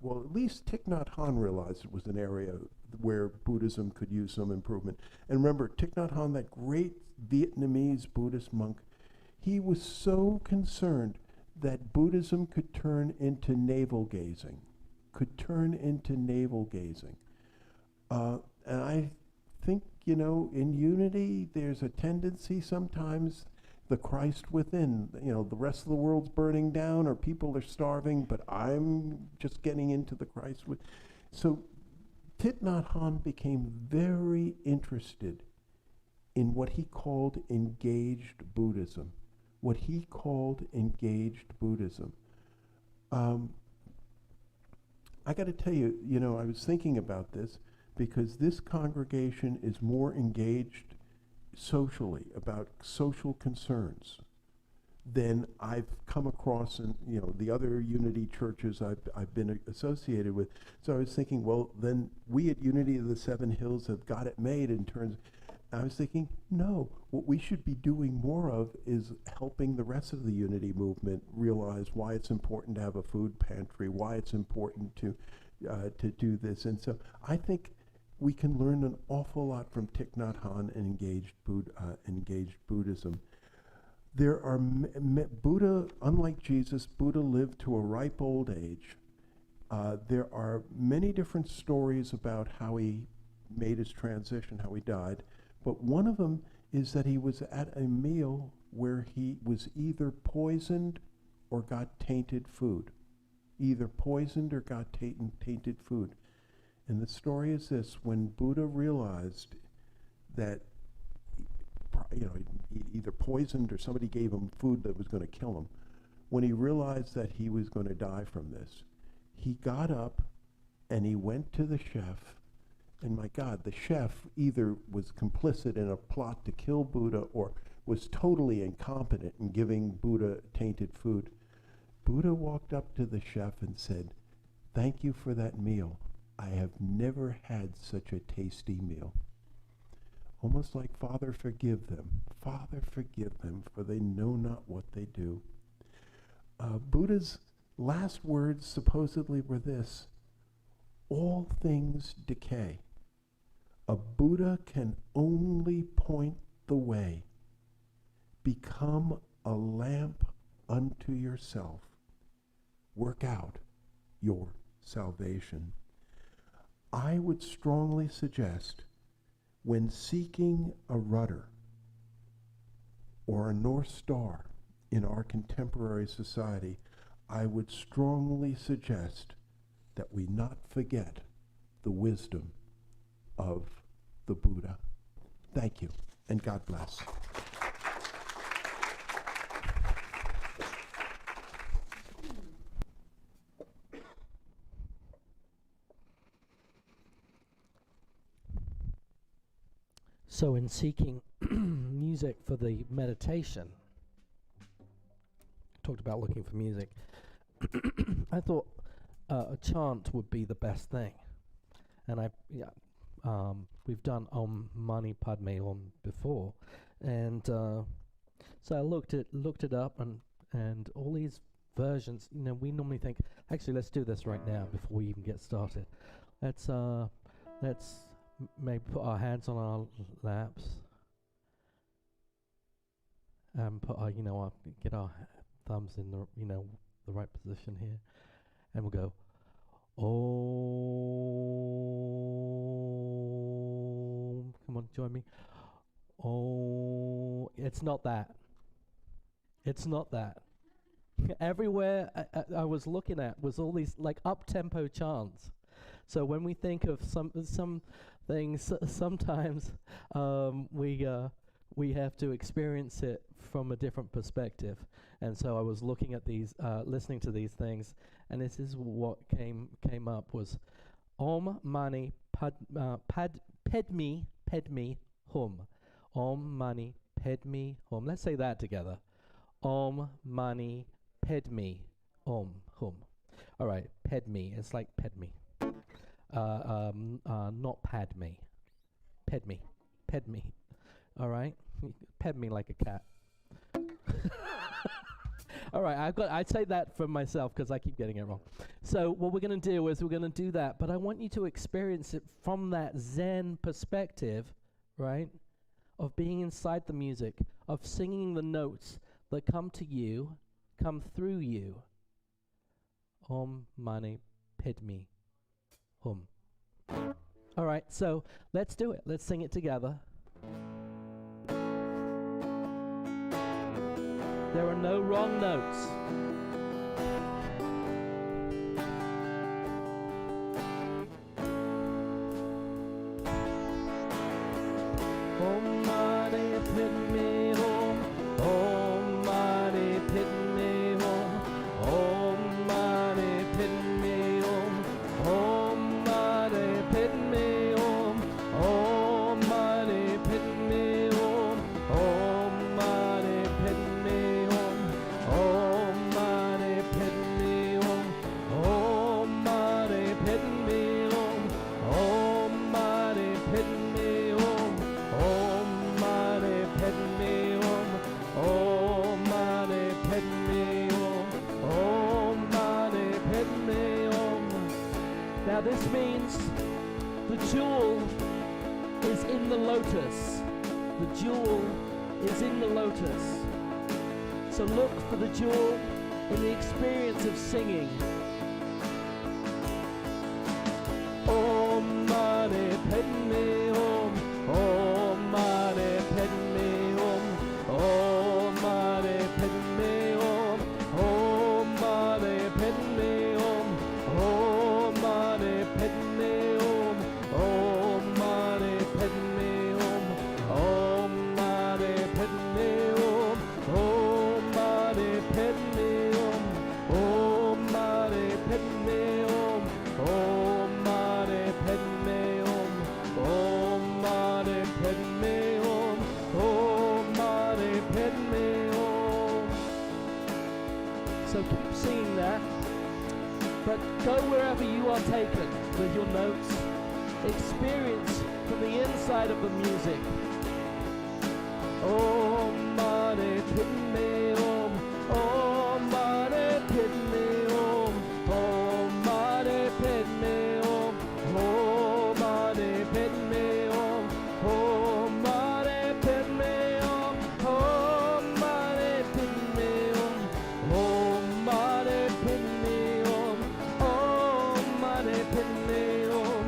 well, at least Thich Nhat Hanh realized it was an area where Buddhism could use some improvement. And remember, Thich Nhat Hanh, that great Vietnamese Buddhist monk, he was so concerned that Buddhism could turn into navel gazing, And I think, in unity, there's a tendency sometimes, the Christ within, the rest of the world's burning down or people are starving, but I'm just getting into the Christ with. So Thich Nhat Hanh became very interested in what he called engaged Buddhism. I got to tell you, I was thinking about this because this congregation is more engaged socially about social concerns than I've come across in the other Unity churches I've been associated with. So I was thinking, well, then we at Unity of the Seven Hills have got it made in terms. I was thinking, no, what we should be doing more of is helping the rest of the Unity movement realize why it's important to have a food pantry, why it's important to do this. And so I think we can learn an awful lot from Thich Nhat Hanh and engaged Buddhism. There are Buddha, unlike Jesus, Buddha lived to a ripe old age. There are many different stories about how he made his transition, how he died. But one of them is that he was at a meal where he was either poisoned or got tainted food. Tainted food. And the story is this: when Buddha realized that, he either poisoned or somebody gave him food that was going to kill him, when he realized that he was going to die from this, he got up and he went to the chef. And my God, the chef either was complicit in a plot to kill Buddha or was totally incompetent in giving Buddha tainted food. Buddha walked up to the chef and said, "Thank you for that meal. I have never had such a tasty meal." Almost like, Father, forgive them, for they know not what they do. Buddha's last words supposedly were this: all things decay. A Buddha can only point the way. Become a lamp unto yourself. Work out your salvation. I would strongly suggest, when seeking a rudder or a North Star in our contemporary society, I would strongly suggest that we not forget the wisdom of the Buddha. Thank you, and God bless. So in seeking music for the meditation, talked about looking for music, I thought a chant would be the best thing. And we've done Om Mani Padme Hum before, and so I looked it up, and all these versions. We normally think, actually, let's do this right now before we even get started. Let's maybe put our hands on our laps and put our get our thumbs in the the right position here, and we'll go Om. Come on, join me. Oh, it's not that. It's not that. Everywhere I was looking at was all these like up-tempo chants. So when we think of some things, sometimes we have to experience it from a different perspective. And so I was looking at these, listening to these things, and this is what came up was Om Mani Padme Hum. Om Mani Padme Hum. Let's say that together. Om Mani Padme Hum. All right, Padme. It's like Padme. Not Padme. Padme. All right, pet me like a cat. All right, I'd say that for myself because I keep getting it wrong. So what we're going to do is we're going to do that, but I want you to experience it from that Zen perspective, right? Of being inside the music, of singing the notes that come to you, come through you. Om Mani Padme Hum. All right, so let's do it. Let's sing it together. There are no wrong notes. Om Mani Padme Hum. Om Mani Padme Hum. Om Mani Padme Hum. Om Mani Padme Hum. Om Mani Padme Hum. Om Mani Padme Hum. Om Mani Padme Hum. Om Mani Padme Hum. Om Mani Padme Hum. Om Mani Padme Hum. Om Mani Padme Hum. Om Mani Padme Hum. Now this means the jewel is in the lotus. The jewel is in the lotus. So look for the jewel in the experience of singing. Om Mani Padme Hum. Om Mani Padme Hum. Om Mani Padme Hum. Om Mani Padme Hum. Om Mani Padme Hum. Om Mani Padme Hum. Om Mani Padme Hum. Om Mani Padme Hum. Om Mani Padme Hum. Om Mani Padme Hum. Om Mani Padme Hum. Om Mani Padme Hum. So keep singing that, but go wherever you are taken with your notes. Experience from the inside of the music. Om Mani Padme Hum. Om Mani Padme Hum. Om Mani Padme Hum. Om Mani Padme Hum. Om Mani Padme Hum. Om Mani Padme Hum. Om Mani Padme Hum. Om Mani Padme Hum.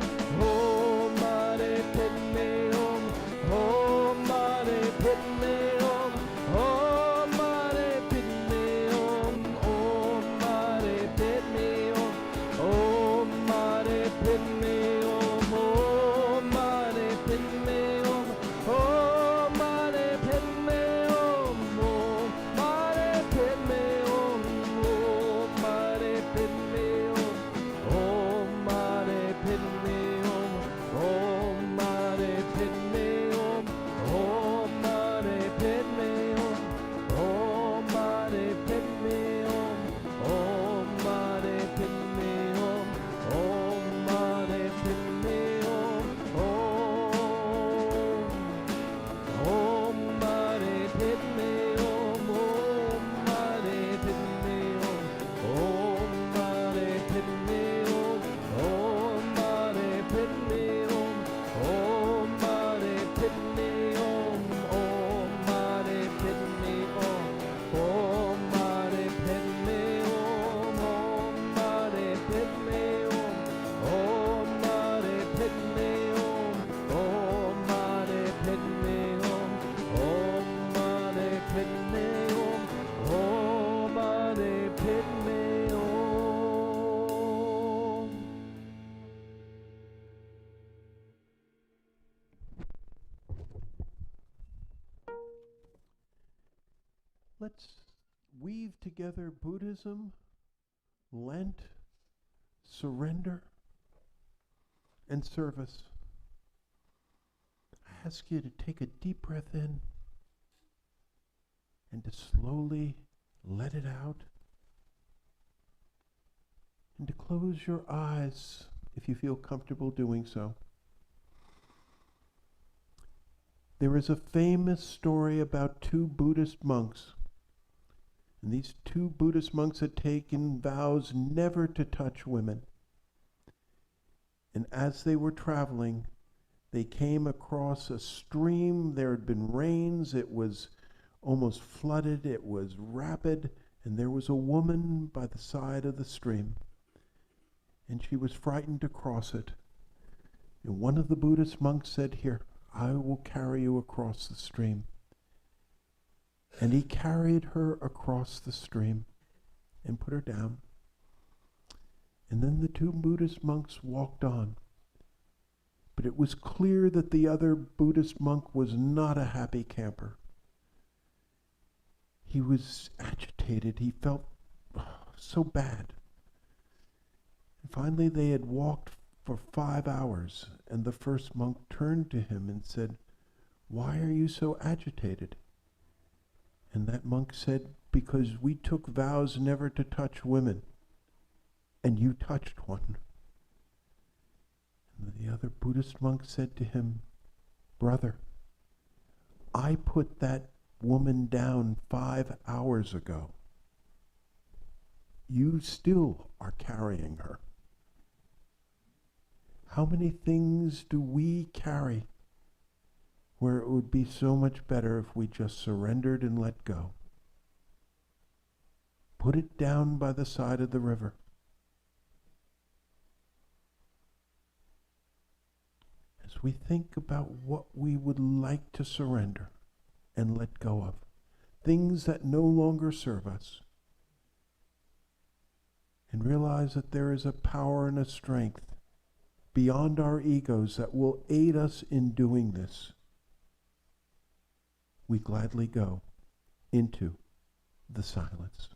let's weave together Buddhism, Lent, surrender, and service. I ask you to take a deep breath in and to slowly let it out, and to close your eyes if you feel comfortable doing so. There is a famous story about two Buddhist monks. And these two Buddhist monks had taken vows never to touch women. And as they were traveling, they came across a stream. There had been rains. It was almost flooded. It was rapid. And there was a woman by the side of the stream. And she was frightened to cross it. And one of the Buddhist monks said, "Here, I will carry you across the stream." And he carried her across the stream and put her down. And then the two Buddhist monks walked on. But it was clear that the other Buddhist monk was not a happy camper. He was agitated. He felt so bad. And finally they had walked for 5 hours, and the first monk turned to him and said, "Why are you so agitated?" And that monk said, "Because we took vows never to touch women, and you touched one." And the other Buddhist monk said to him, "Brother, I put that woman down 5 hours ago. You still are carrying her." How many things do we carry where it would be so much better if we just surrendered and let go? Put it down by the side of the river. As we think about what we would like to surrender and let go of, things that no longer serve us, and realize that there is a power and a strength beyond our egos that will aid us in doing this, we gladly go into the silence.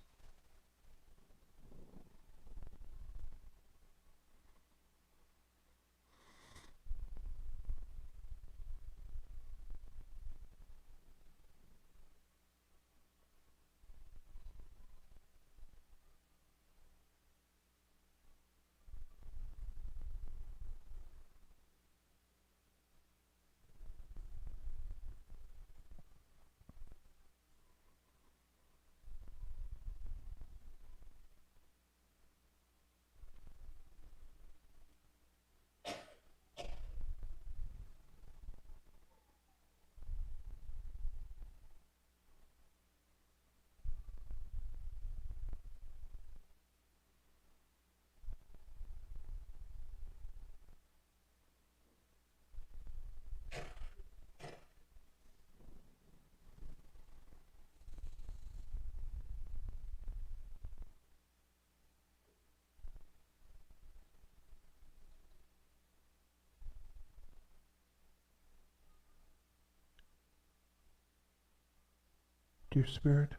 Dear Spirit,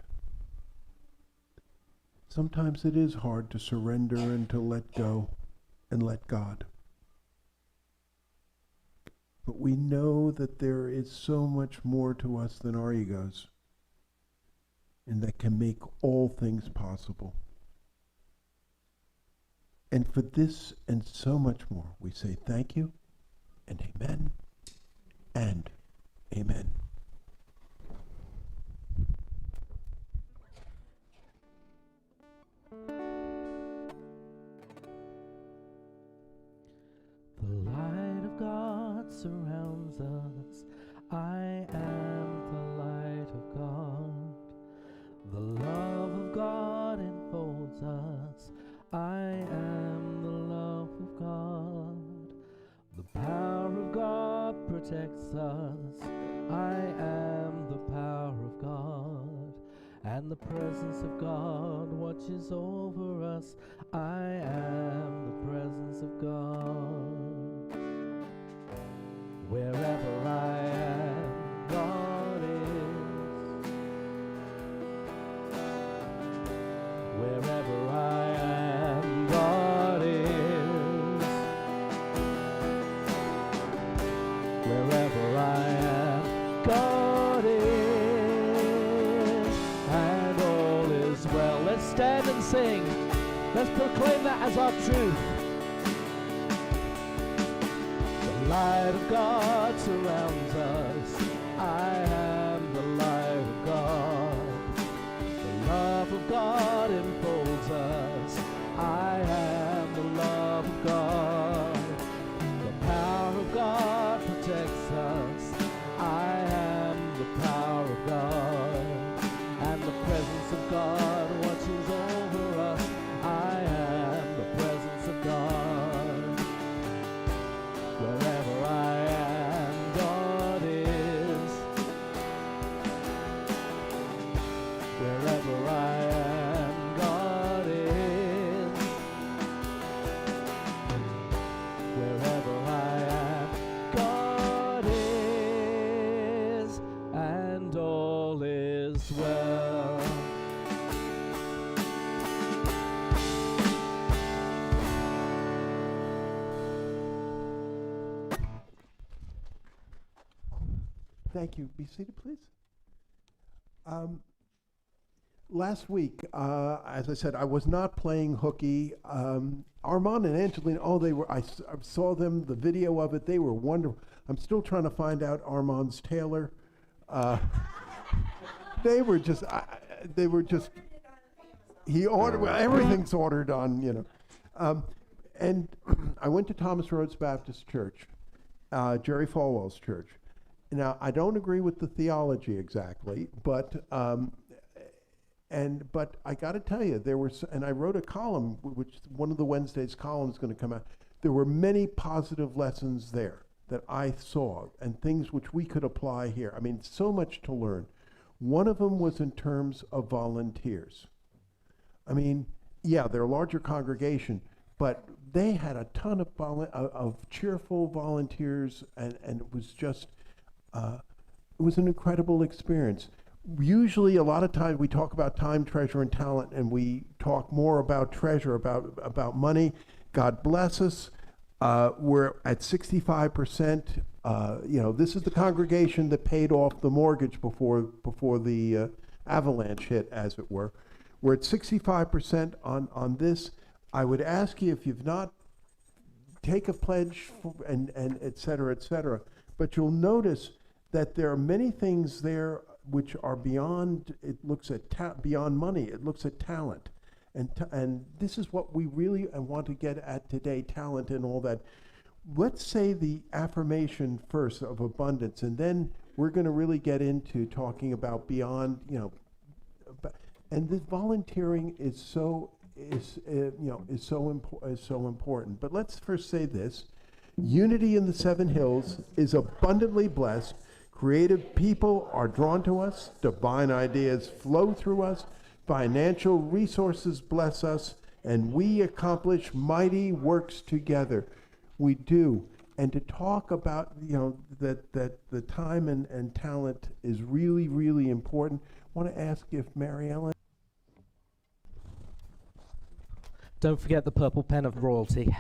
sometimes it is hard to surrender and to let go and let God. But we know that there is so much more to us than our egos, and that can make all things possible. And for this and so much more, we say thank you, and amen, and amen. The light of God surrounds us. I am the light of God. The love of God enfolds us. I am the love of God. The power of God protects us. I am the power of God. And the presence of God watches over us. I am the presence of God. Wherever I am, God is. stand and sing. Let's proclaim that as our truth. The light of God surrounds us. I am the light of God. The love of God enfolds us. I am the love of God. The power of God protects us. I am the power of God. And the presence of God watches over us. I am the presence of God. Wherever I am, God is. Wherever I am, God is. Wherever I am, God is. And all is well. Thank you. Be seated, please. Last week, as I said, I was not playing hooky. Armand and Angelina, I saw them, the video of it, they were wonderful. I'm still trying to find out Armand's tailor. They were just, he ordered, well, everything's ordered on, you know. And I went to Thomas Rhodes Baptist Church, Jerry Falwell's church. Now, I don't agree with the theology exactly, but I got to tell you, and I wrote a column, which one of the Wednesday's columns is going to come out. There were many positive lessons there that I saw, and things which we could apply here. I mean, so much to learn. One of them was in terms of volunteers. I mean, yeah, they're a larger congregation, but they had a ton of cheerful volunteers, and it was just. It was an incredible experience. Usually, a lot of times we talk about time, treasure, and talent, and we talk more about treasure, about money. God bless us. We're at 65%. This is the congregation that paid off the mortgage before the avalanche hit, as it were. We're at 65% on this. I would ask you, if you've not, take a pledge and et cetera, et cetera. But you'll notice that there are many things there which are beyond. It looks at beyond money. It looks at talent, and this is what we really want to get at today: talent and all that. Let's say the affirmation first of abundance, and then we're going to really get into talking about beyond. And this volunteering is so important. But let's first say this. Unity in the Seven Hills is abundantly blessed. Creative people are drawn to us. Divine ideas flow through us. Financial resources bless us. And we accomplish mighty works together. We do. And to talk about, that the time and talent is really, really important. I want to ask if Mary Ellen. Don't forget the purple pen of royalty.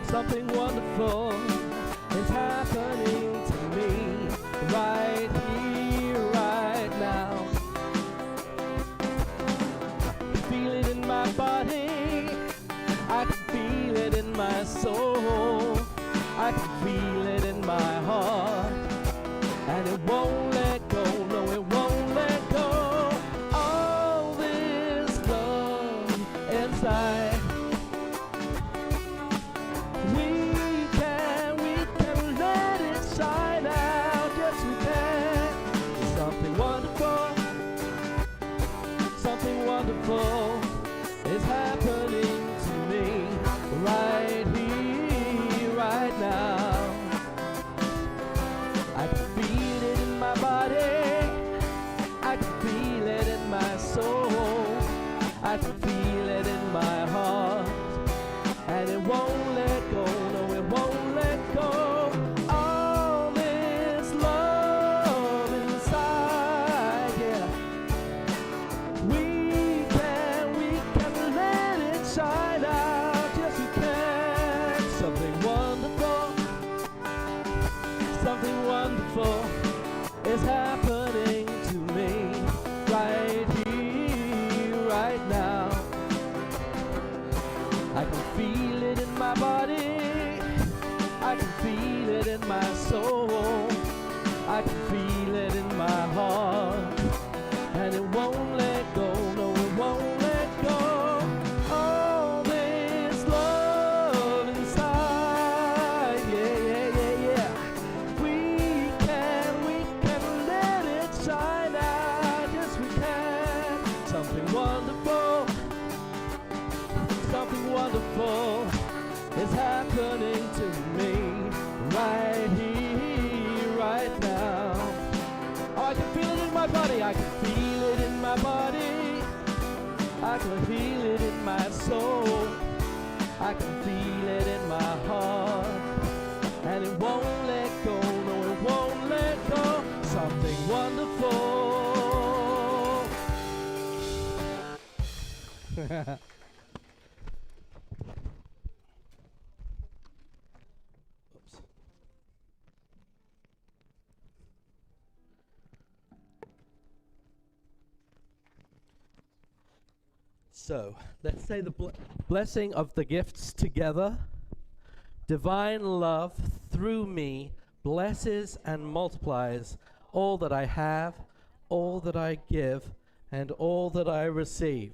Something wonderful is happening to me right here, right now. I can feel it in my body, I can feel it in my soul, I can feel it in my heart, and it won't let go, no it won't let go. All this love inside. Is happening to me right here, right now. I can feel it in my body, I can feel it in my soul, I can feel it in my heart, and it won't let go, no it won't let go. All this love inside, yeah. We can my body. I can feel it in my soul. I can feel it in my heart. And it won't let go, no, it won't let go. All this love inside, yeah. We can let it shine out, yes we can. Something wonderful is happening to me right here, right now. Oh, I can feel it in my body, I can feel it in my body. I can feel it in my soul. I can feel it in my heart. And it won't let go, no it won't let go. Something wonderful. Oops. So, let's say the blessing of the gifts together. Divine love through me blesses and multiplies all that I have, all that I give, and all that I receive.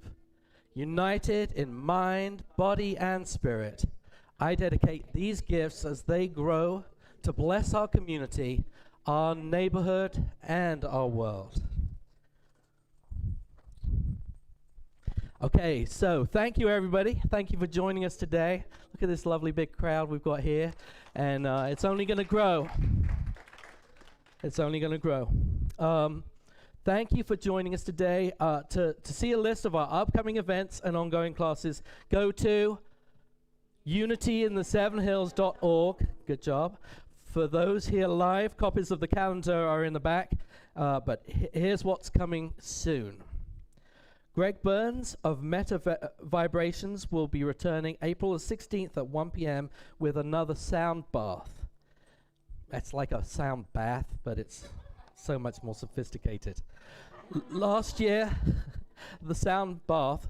United in mind, body, and spirit, I dedicate these gifts as they grow to bless our community, our neighborhood, and our world. Okay, so thank you everybody. Thank you for joining us today. Look at this lovely big crowd we've got here, and it's only going to grow. It's only going to grow. Thank you for joining us today. To see a list of our upcoming events and ongoing classes, go to unityinthesevenhills.org. Good job. For those here live, copies of the calendar are in the back, but here's what's coming soon. Greg Burns of Meta Vibrations will be returning April the 16th at 1 p.m. with another sound bath. That's like a sound bath, but it's so much more sophisticated. Last year, the sound bath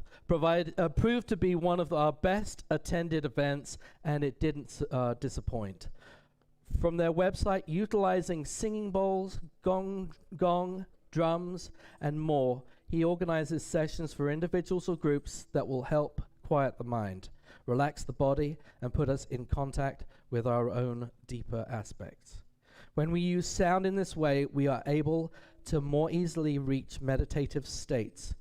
proved to be one of our best attended events, and it didn't disappoint. From their website, utilizing singing bowls, gong, drums, and more, he organizes sessions for individuals or groups that will help quiet the mind, relax the body, and put us in contact with our own deeper aspects. When we use sound in this way, we are able to more easily reach meditative states,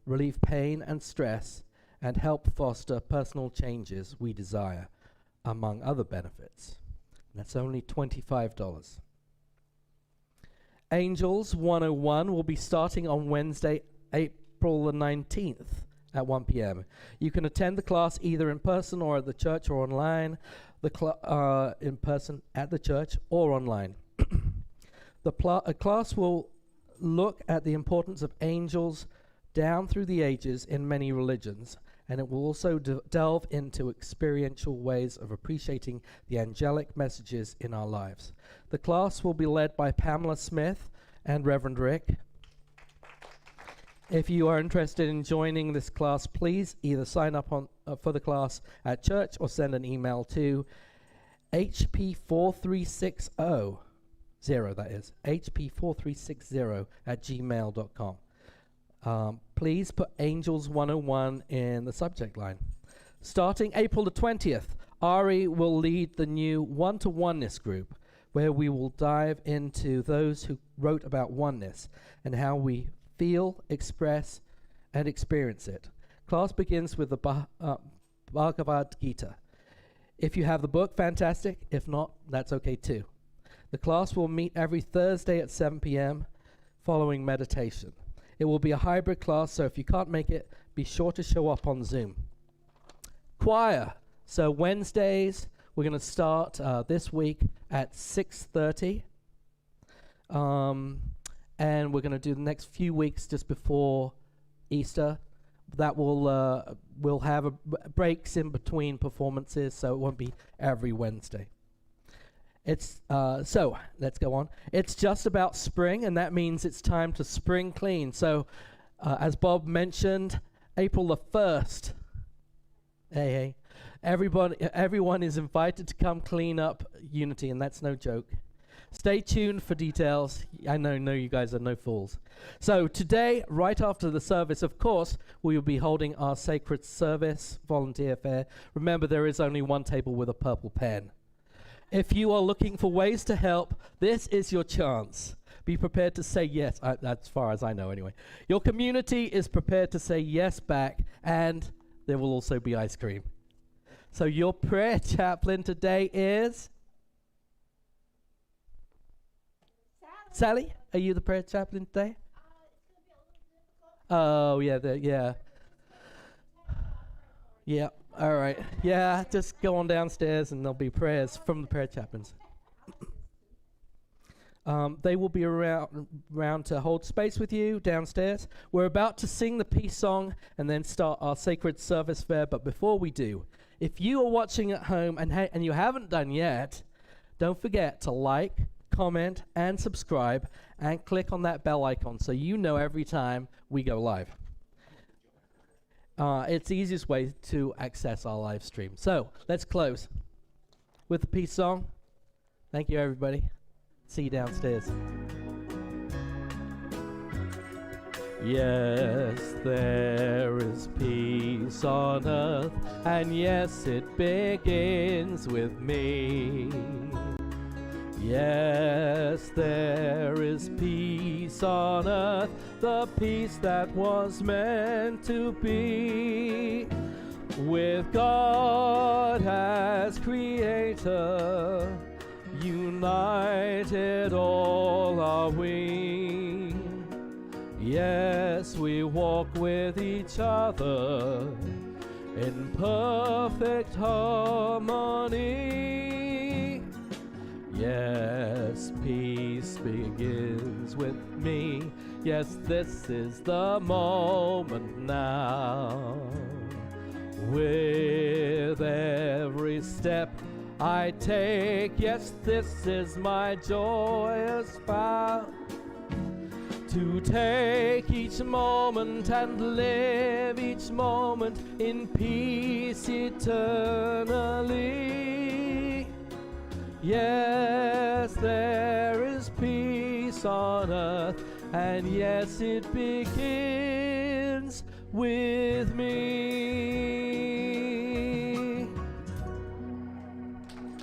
relieve pain and stress, and help foster personal changes we desire, among other benefits. That's only $25. Angels 101 will be starting on Wednesday, April the 19th at 1 p.m. You can attend the class either in person or at the church or online. In person at the church or online. The class will look at the importance of angels down through the ages in many religions, and it will also delve into experiential ways of appreciating the angelic messages in our lives. The class will be led by Pamela Smith and Reverend Rick. If you are interested in joining this class, please either sign up for the class at church or send an email to hp4360, that is, hp4360@gmail.com. Please put Angels 101 in the subject line. Starting April the 20th, Ari will lead the new One-to-Oneness group, where we will dive into those who wrote about oneness and how we feel, express, and experience it. Class begins with the Bhagavad Gita. If you have the book, fantastic. If not, that's okay too. The class will meet every Thursday at 7 p.m. following meditation. It will be a hybrid class, so if you can't make it, be sure to show up on Zoom. Choir. So Wednesdays, we're going to start this week at 6:30. And we're going to do the next few weeks just before Easter. That will we'll have breaks in between performances, so it won't be every Wednesday. It's so let's go on. It's just about spring, and that means it's time to spring clean. So, as Bob mentioned, April the 1st. Hey. Everyone is invited to come clean up Unity, and that's no joke. Stay tuned for details. I know you guys are no fools. So today, right after the service, of course, we will be holding our sacred service volunteer fair. Remember, there is only one table with a purple pen. If you are looking for ways to help, this is your chance. Be prepared to say yes, as far as I know anyway. Your community is prepared to say yes back, and there will also be ice cream. So your prayer chaplain today is? Sally, are you the prayer chaplain today? Oh, yeah, yeah, all right. Yeah, just go on downstairs and there'll be prayers from the prayer chaplains. They will be around to hold space with you downstairs. We're about to sing the peace song and then start our sacred service fair. But before we do, if you are watching at home and you haven't done yet, don't forget to like, comment, and subscribe, and click on that bell icon so you know every time we go live. It's the easiest way to access our live stream. So let's close with the peace song. Thank you, everybody. See you downstairs. Yes, there is peace on earth, and yes, it begins with me. Yes, there is peace on earth, the peace that was meant to be. With God as Creator, united all are we. Yes, we walk with each other in perfect harmony. Yes, peace begins with me. Yes, this is the moment now. With every step I take, yes, this is my joyous vow. To take each moment and live each moment in peace eternally. Yes, there is peace on earth, and yes, it begins with me.